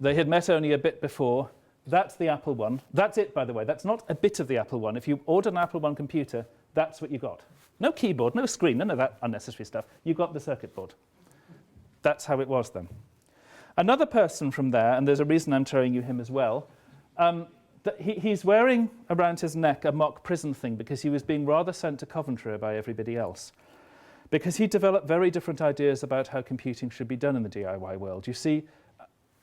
They had met only a bit before. That's the Apple one. That's it, by the way. That's not a bit of the Apple one. If you order an Apple One computer, that's what you got. No keyboard, no screen, none of that unnecessary stuff. You got the circuit board. That's how it was then. Another person from there, and there's a reason I'm showing you him as well, he's wearing around his neck a mock prison thing because he was being rather sent to Coventry by everybody else. Because he developed very different ideas about how computing should be done in the DIY world. You see,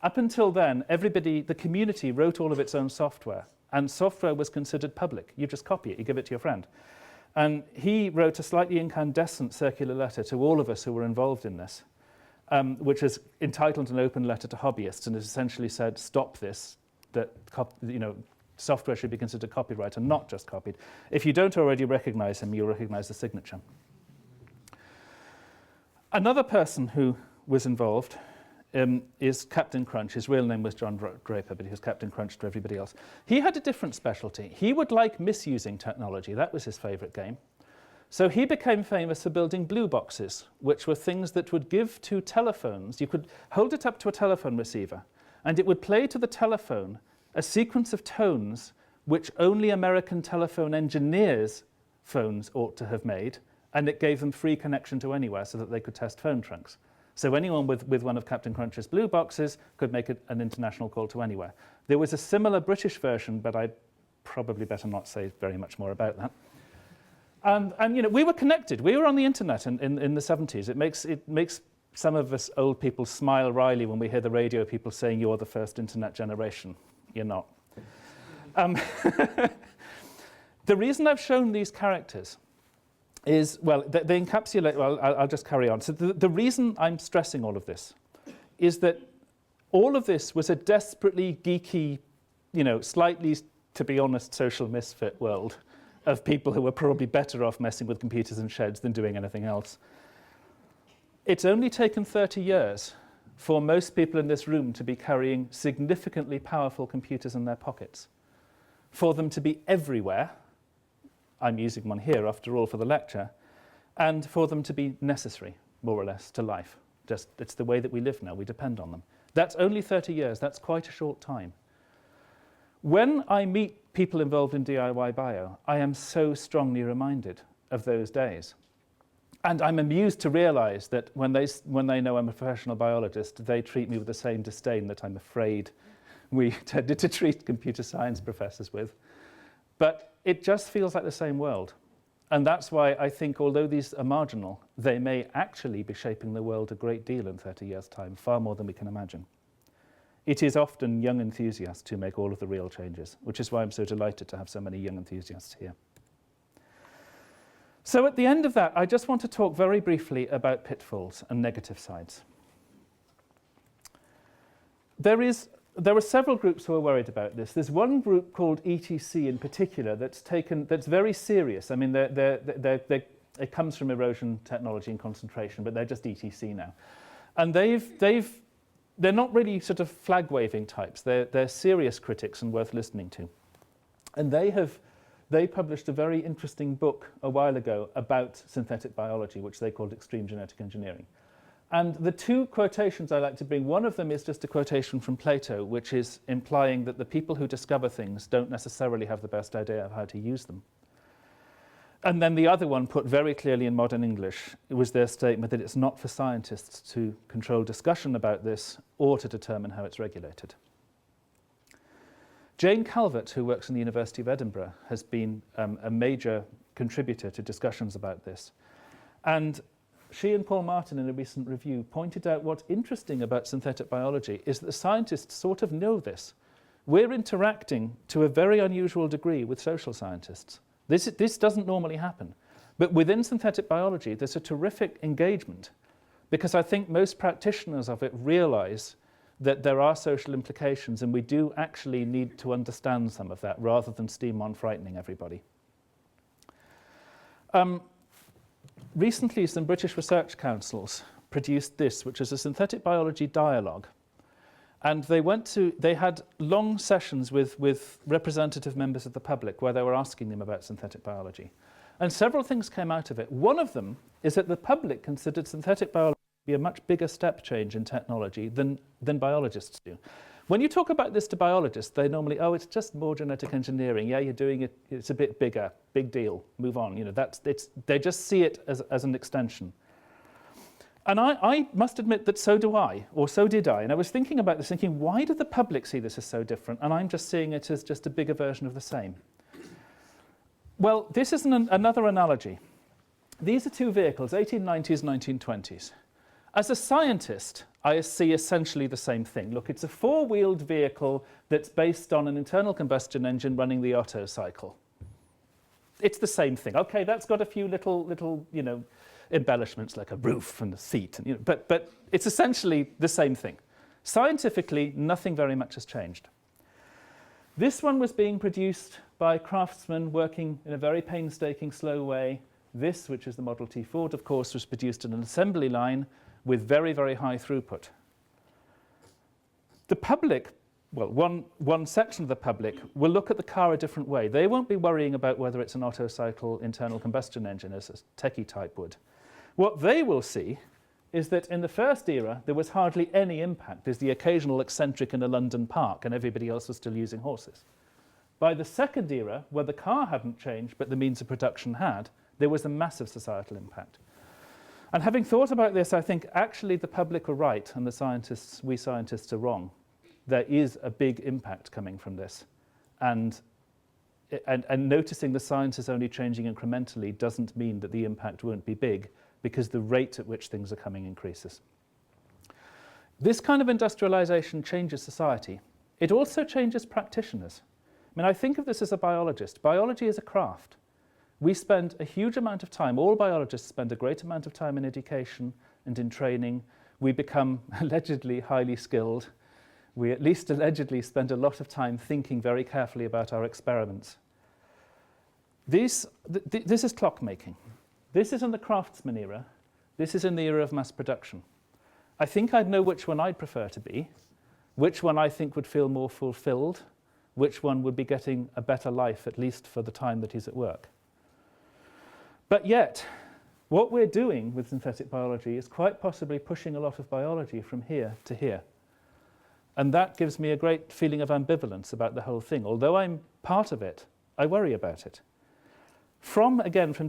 up until then, the community wrote all of its own software, and software was considered public. You just copy it, you give it to your friend. And he wrote a slightly incandescent circular letter to all of us who were involved in this, which is entitled An Open Letter to Hobbyists, and it essentially said, stop this, that software should be considered copyright and not just copied. If you don't already recognize him, you'll recognize the signature. Another person who was involved is Captain Crunch. His real name was John Draper, but he was Captain Crunch to everybody else. He had a different specialty. He would like misusing technology. That was his favorite game. So he became famous for building blue boxes, which were things that would give to telephones. You could hold it up to a telephone receiver, and it would play to the telephone a sequence of tones which only American telephone engineers' phones ought to have made, and it gave them free connection to anywhere so that they could test phone trunks. So anyone with one of Captain Crunch's blue boxes could make an international call to anywhere. There was a similar British version, but I'd probably better not say very much more about that. And we were connected. We were on the internet in the 70s. It makes some of us old people smile wryly when we hear the radio people saying you're the first internet generation. You're not. The reason I've shown these characters is, well, they encapsulate, well, I'll just carry on. So the reason I'm stressing all of this is that all of this was a desperately geeky, slightly, to be honest, social misfit world of people who were probably better off messing with computers and sheds than doing anything else. It's only taken 30 years for most people in this room to be carrying significantly powerful computers in their pockets, for them to be everywhere. I'm using one here, after all, for the lecture, and for them to be necessary, more or less, to life. It's the way that we live now. We depend on them. That's only 30 years. That's quite a short time. When I meet people involved in DIY bio, I am so strongly reminded of those days. And I'm amused to realize that when they know I'm a professional biologist, they treat me with the same disdain that I'm afraid we tended to treat computer science professors with. But it just feels like the same world. And that's why I think, although these are marginal, they may actually be shaping the world a great deal in 30 years' time, far more than we can imagine. It is often young enthusiasts who make all of the real changes, which is why I'm so delighted to have so many young enthusiasts here. So at the end of that, I just want to talk very briefly about pitfalls and negative sides. There are several groups who are worried about this. There's one group called ETC in particular that's very serious. I mean, it comes from erosion technology and concentration, but they're just ETC now. And they're not really sort of flag-waving types. They're serious critics and worth listening to. And they published a very interesting book a while ago about synthetic biology, which they called Extreme Genetic Engineering. And the two quotations I like to bring, one of them is just a quotation from Plato, which is implying that the people who discover things don't necessarily have the best idea of how to use them. And then the other one, put very clearly in modern English, it was their statement that it's not for scientists to control discussion about this or to determine how it's regulated. Jane Calvert, who works in the University of Edinburgh, has been a major contributor to discussions about this. And she and Paul Martin, in a recent review, pointed out what's interesting about synthetic biology is that the scientists sort of know this. We're interacting to a very unusual degree with social scientists. This doesn't normally happen. But within synthetic biology, there's a terrific engagement, because I think most practitioners of it realize that there are social implications, and we do actually need to understand some of that rather than steam on frightening everybody. Recently, some British research councils produced this, which is a synthetic biology dialogue. And they had long sessions with representative members of the public where they were asking them about synthetic biology. And several things came out of it. One of them is that the public considered synthetic biology to be a much bigger step change in technology than biologists do. When you talk about this to biologists, they normally, it's just more genetic engineering. Yeah, you're doing it, it's a bit bigger, big deal, move on. They just see it as an extension. And I must admit that so do I, or so did I. And I was thinking about this, thinking, why do the public see this as so different? And I'm just seeing it as just a bigger version of the same. Well, this is another analogy. These are two vehicles, 1890s, 1920s. As a scientist, I see essentially the same thing. Look, it's a four-wheeled vehicle that's based on an internal combustion engine running the Otto cycle. It's the same thing. Okay, that's got a few little embellishments like a roof and a seat, but it's essentially the same thing. Scientifically, nothing very much has changed. This one was being produced by craftsmen working in a very painstaking, slow way. This, which is the Model T Ford, of course, was produced in an assembly line with very, very high throughput. The public, well, one section of the public will look at the car a different way. They won't be worrying about whether it's an Otto cycle internal combustion engine, as a techie type would. What they will see is that in the first era, there was hardly any impact. There's the occasional eccentric in a London park, and everybody else was still using horses. By the second era, where the car hadn't changed, but the means of production had, there was a massive societal impact. And having thought about this, I think actually the public are right, and we scientists are wrong. There is a big impact coming from this. And noticing the science is only changing incrementally doesn't mean that the impact won't be big, because the rate at which things are coming increases. This kind of industrialization changes society. It also changes practitioners. I mean, I think of this as a biologist. Biology is a craft. We spend a huge amount of time, all biologists spend a great amount of time in education and in training. We become allegedly highly skilled. We at least allegedly spend a lot of time thinking very carefully about our experiments. This is clockmaking. This is in the craftsman era. This is in the era of mass production. I think I'd know which one I'd prefer to be, which one I think would feel more fulfilled, which one would be getting a better life, at least for the time that he's at work. But yet, what we're doing with synthetic biology is quite possibly pushing a lot of biology from here to here. And that gives me a great feeling of ambivalence about the whole thing. Although I'm part of it, I worry about it. From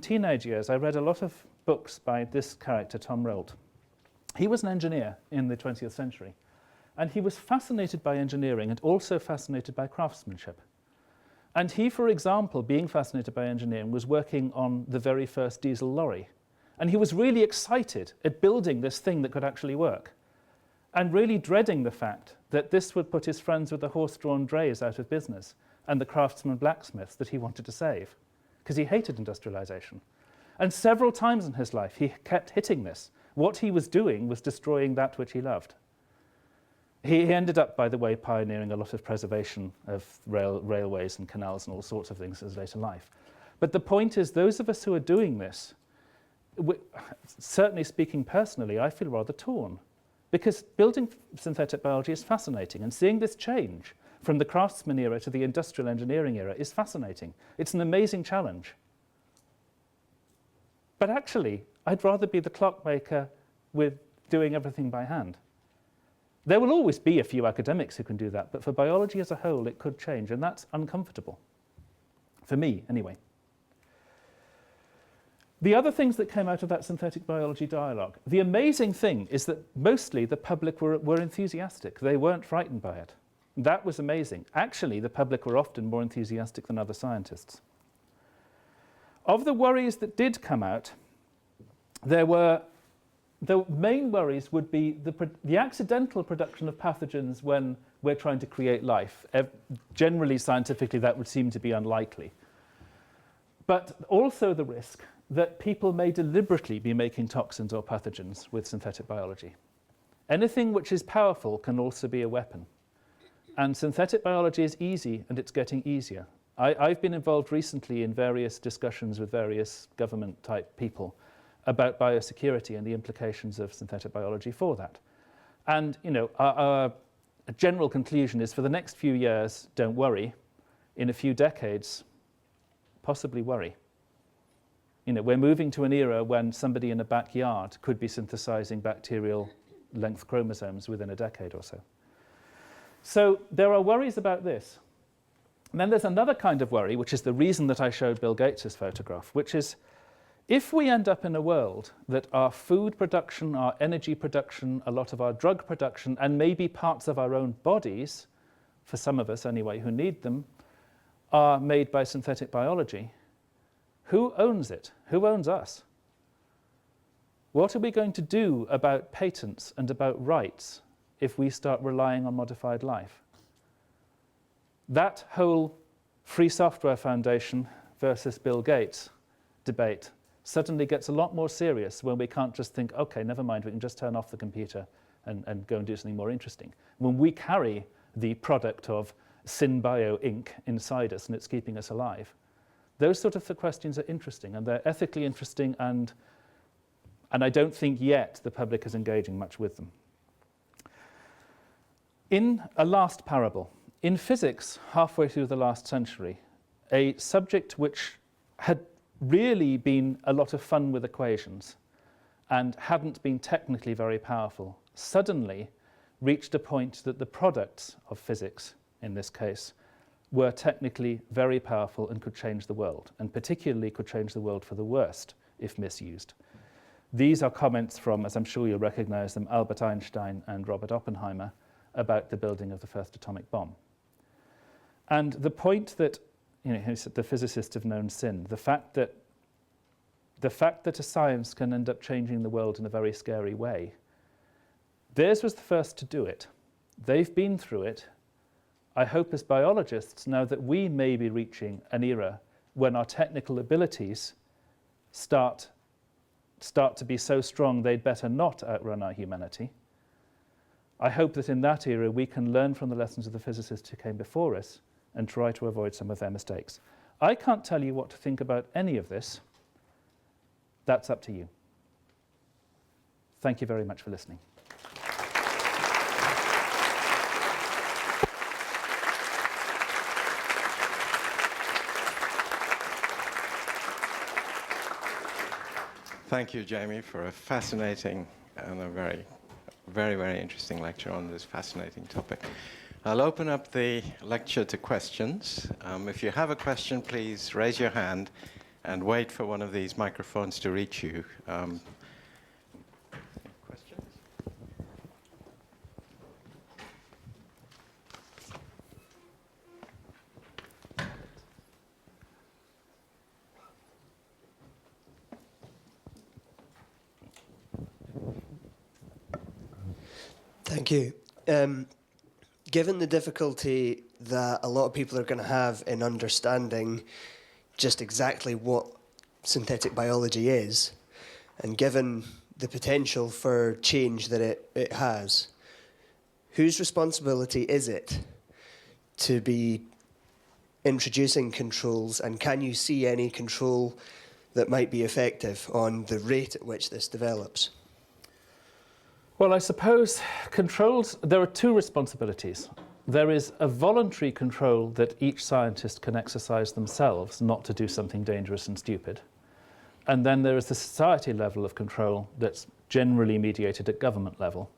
teenage years, I read a lot of books by this character, Tom Roald. He was an engineer in the 20th century, and he was fascinated by engineering and also fascinated by craftsmanship. And he, for example, being fascinated by engineering, was working on the very first diesel lorry. And he was really excited at building this thing that could actually work, and really dreading the fact that this would put his friends with the horse-drawn drays out of business and the craftsman blacksmiths that he wanted to save, because he hated industrialization. And several times in his life, he kept hitting this. What he was doing was destroying that which he loved. He ended up, by the way, pioneering a lot of preservation of railways and canals and all sorts of things in his later life. But the point is, those of us who are doing this, certainly speaking personally, I feel rather torn. Because building synthetic biology is fascinating, and seeing this change from the craftsman era to the industrial engineering era is fascinating. It's an amazing challenge. But actually, I'd rather be the clockmaker with doing everything by hand. There will always be a few academics who can do that, but for biology as a whole, it could change, and that's uncomfortable. For me, anyway. The other things that came out of that synthetic biology dialogue, the amazing thing is that mostly the public were enthusiastic. They weren't frightened by it. That was amazing. Actually, the public were often more enthusiastic than other scientists. Of the worries that did come out, the main worries would be the accidental production of pathogens when we're trying to create life. Generally, scientifically, that would seem to be unlikely. But also the risk that people may deliberately be making toxins or pathogens with synthetic biology. Anything which is powerful can also be a weapon. And synthetic biology is easy, and it's getting easier. I've been involved recently in various discussions with various government-type people about biosecurity and the implications of synthetic biology for that. And our general conclusion is, for the next few years, don't worry. In a few decades, possibly worry. We're moving to an era when somebody in a backyard could be synthesizing bacterial length chromosomes within a decade or so. So there are worries about this. And then there's another kind of worry, which is the reason that I showed Bill Gates's photograph, which is, if we end up in a world that our food production, our energy production, a lot of our drug production, and maybe parts of our own bodies, for some of us anyway who need them, are made by synthetic biology, who owns it? Who owns us? What are we going to do about patents and about rights if we start relying on modified life? That whole Free Software Foundation versus Bill Gates debate suddenly gets a lot more serious when we can't just think, okay, never mind, we can just turn off the computer and go and do something more interesting. When we carry the product of synbio ink inside us and it's keeping us alive. Those sort of questions are interesting, and they're ethically interesting, and I don't think yet the public is engaging much with them. In a last parable, in physics, halfway through the last century, a subject which had really been a lot of fun with equations and hadn't been technically very powerful, suddenly reached a point that the products of physics, in this case, were technically very powerful and could change the world, and particularly could change the world for the worst if misused. These are comments from, as I'm sure you'll recognize them, Albert Einstein and Robert Oppenheimer about the building of the first atomic bomb. And the point that, the physicists have known sin, the fact that a science can end up changing the world in a very scary way, theirs was the first to do it. They've been through it. I hope as biologists, now that we may be reaching an era when our technical abilities start to be so strong they'd better not outrun our humanity. I hope that in that era we can learn from the lessons of the physicists who came before us and try to avoid some of their mistakes. I can't tell you what to think about any of this. That's up to you. Thank you very much for listening. Thank you, Jamie, for a fascinating and a very, very, very interesting lecture on this fascinating topic. I'll open up the lecture to questions. If you have a question, please raise your hand and wait for one of these microphones to reach you. Questions? Thank you. Given the difficulty that a lot of people are going to have in understanding just exactly what synthetic biology is, and given the potential for change that it has, whose responsibility is it to be introducing controls, and can you see any control that might be effective on the rate at which this develops? Well, I suppose controls, there are two responsibilities. There is a voluntary control that each scientist can exercise themselves not to do something dangerous and stupid. And then there is the society level of control that's generally mediated at government level.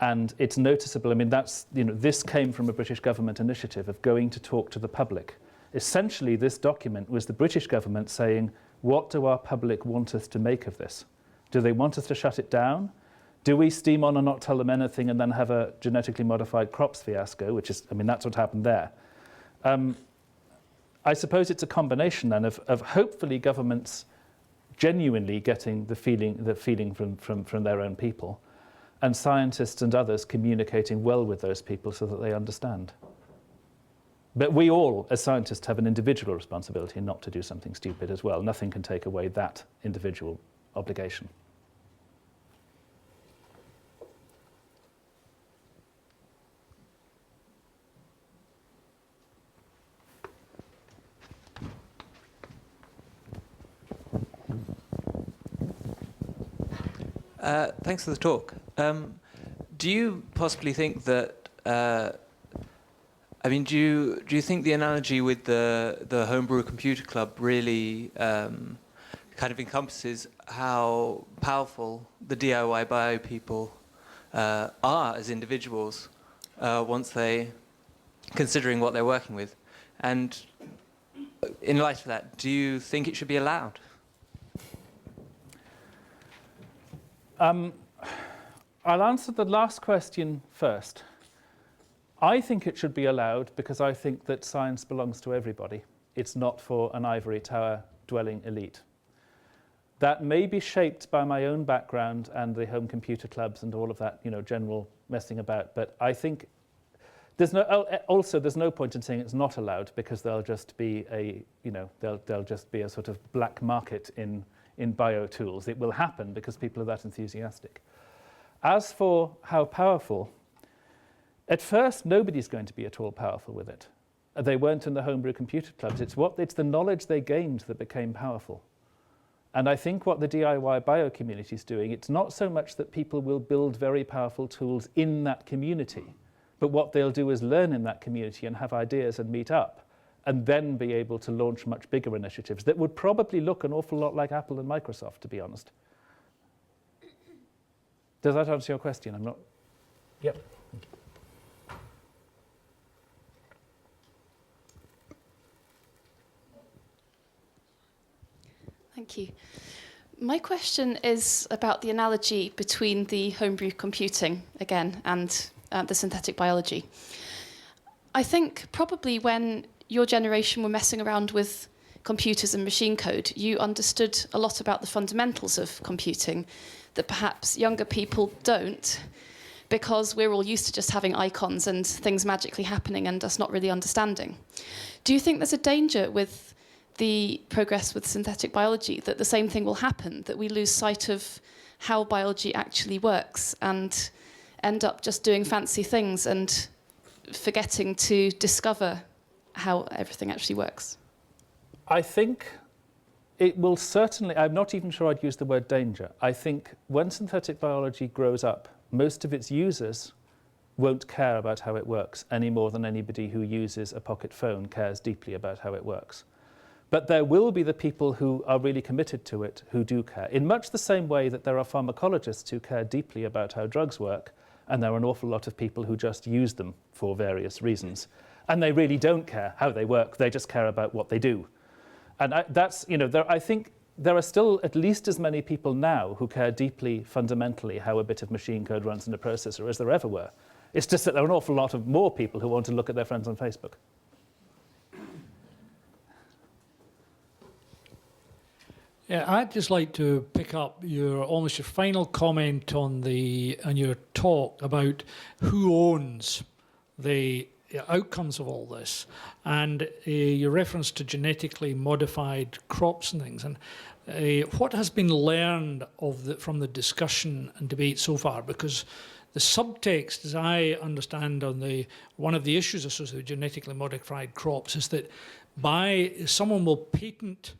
And it's noticeable, I mean, this came from a British government initiative of going to talk to the public. Essentially, this document was the British government saying, what do our public want us to make of this? Do they want us to shut it down? Do we steam on and not tell them anything and then have a genetically modified crops fiasco, which is, I mean, that's what happened there. I suppose it's a combination then of hopefully governments genuinely getting the feeling from their own people, and scientists and others communicating well with those people so that they understand. But we all, as scientists, have an individual responsibility not to do something stupid as well. Nothing can take away that individual obligation. Thanks for the talk. Do you possibly think that, do you think the analogy with the Homebrew Computer Club really kind of encompasses how powerful the DIY bio people are as individuals once considering what they're working with? And in light of that, do you think it should be allowed? I'll answer the last question first. I think it should be allowed because I think that science belongs to everybody. It's not for an ivory tower dwelling elite. That may be shaped by my own background and the home computer clubs and all of that, general messing about. But I think there's no point in saying it's not allowed, because there'll just be there'll just be a sort of black market in bio tools. It will happen because people are that enthusiastic. As for how powerful, At first, nobody's going to be at all powerful with it. They weren't in the homebrew computer clubs. It's the knowledge they gained that became powerful. And I think what the DIY bio community is doing, it's not so much that people will build very powerful tools in that community, but what they'll do is learn in that community and have ideas and meet up, and then be able to launch much bigger initiatives that would probably look an awful lot like Apple and Microsoft, to be honest. Does that answer your question? I'm not... Yep. Thank you. My question is about the analogy between the homebrew computing, again, and the synthetic biology. I think probably when your generation were messing around with computers and machine code, you understood a lot about the fundamentals of computing that perhaps younger people don't, because we're all used to just having icons and things magically happening and us not really understanding. Do you think there's a danger with the progress with synthetic biology that the same thing will happen, that we lose sight of how biology actually works and end up just doing fancy things and forgetting to discover how everything actually works? I think it will certainly, I'm not even sure I'd use the word danger. I think when synthetic biology grows up, most of its users won't care about how it works any more than anybody who uses a pocket phone cares deeply about how it works. But there will be the people who are really committed to it who do care, in much the same way that there are pharmacologists who care deeply about how drugs work, and there are an awful lot of people who just use them for various reasons. And they really don't care how they work, they just care about what they do. And I think there are still at least as many people now who care deeply, fundamentally, how a bit of machine code runs in a processor as there ever were. It's just that there are an awful lot of more people who want to look at their friends on Facebook. Yeah, I'd just like to pick up your final comment on your talk about who owns the outcomes of all this, and your reference to genetically modified crops and things, and what has been learned from the discussion and debate so far, because the subtext, as I understand, one of the issues associated with genetically modified crops is that someone will patent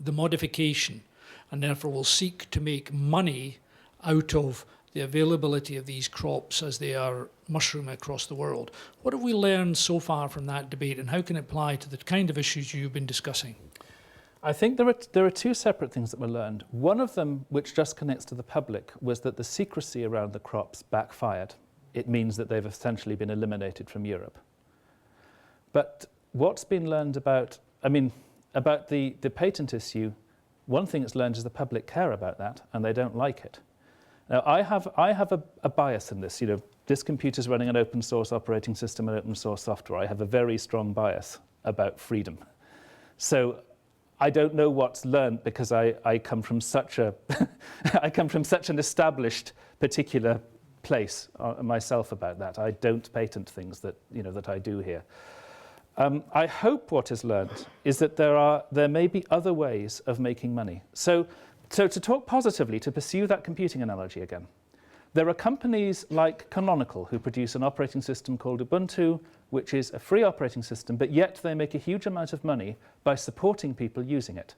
the modification and therefore will seek to make money out of the availability of these crops as they are mushrooming across the world. What have we learned so far from that debate, and how can it apply to the kind of issues you've been discussing? I think there are two separate things that were learned. One of them, which just connects to the public, was that the secrecy around the crops backfired. It means that they've essentially been eliminated from Europe. But what's been learned about the patent issue, one thing it's learned is the public care about that and they don't like it. Now, I have a bias in this. This computer's running an open source operating system and open source software. I have a very strong bias about freedom. So I don't know what's learned because I come from such an established particular place myself about that. I don't patent things that I do here. I hope what is learned is that there may be other ways of making money. So to talk positively, to pursue that computing analogy again, there are companies like Canonical who produce an operating system called Ubuntu, which is a free operating system, but yet they make a huge amount of money by supporting people using it.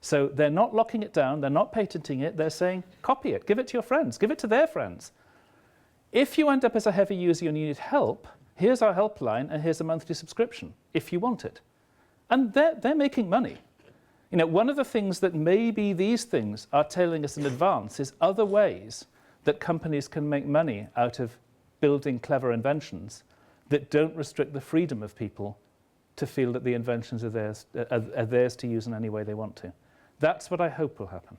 So they're not locking it down, they're not patenting it, they're saying, copy it, give it to your friends, give it to their friends. If you end up as a heavy user and you need help, here's our helpline and here's a monthly subscription if you want it. And they're making money. One of the things that maybe these things are telling us in advance is other ways that companies can make money out of building clever inventions that don't restrict the freedom of people to feel that the inventions are theirs to use in any way they want to. That's what I hope will happen.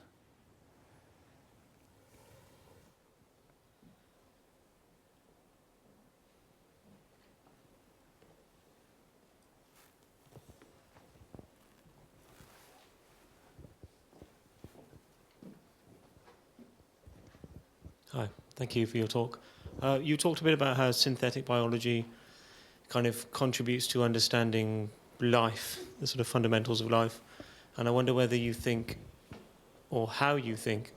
Hi, thank you for your talk. You talked a bit about how synthetic biology kind of contributes to understanding life, the sort of fundamentals of life. And I wonder whether you think, or how you think,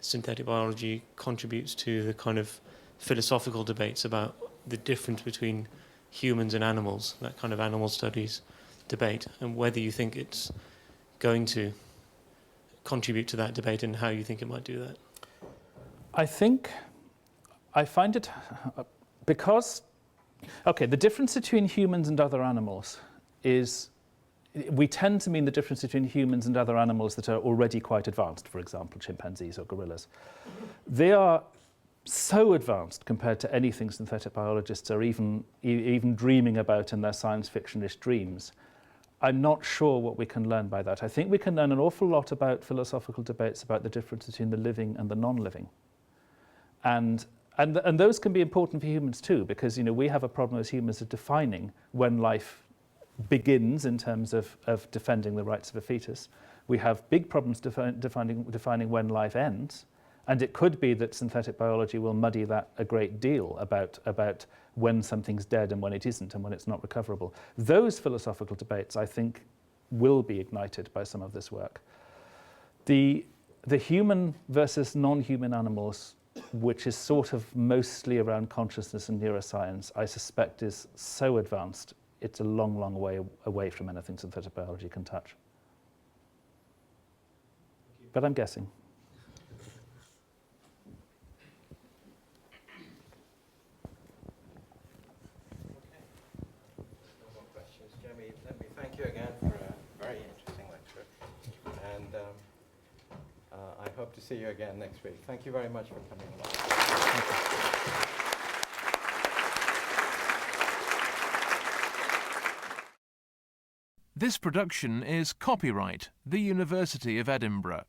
synthetic biology contributes to the kind of philosophical debates about the difference between humans and animals, that kind of animal studies debate, and whether you think it's going to contribute to that debate and how you think it might do that. I find it, because, okay, the difference between humans and other animals is, we tend to mean the difference between humans and other animals that are already quite advanced, for example, chimpanzees or gorillas. They are so advanced compared to anything synthetic biologists are even dreaming about in their science fiction-ish dreams. I'm not sure what we can learn by that. I think we can learn an awful lot about philosophical debates about the difference between the living and the non-living. And those can be important for humans too, because we have a problem as humans of defining when life begins in terms of defending the rights of a fetus. We have big problems defining when life ends. And it could be that synthetic biology will muddy that a great deal about when something's dead and when it isn't and when it's not recoverable. Those philosophical debates, I think, will be ignited by some of this work. The human versus non-human animals, which is sort of mostly around consciousness and neuroscience, I suspect is so advanced, it's a long, long way away from anything synthetic biology can touch. But I'm guessing. Jamie, let me thank you again for a very interesting lecture. And I hope to see you again next week. Thank you very much for coming along. This production is copyright the University of Edinburgh.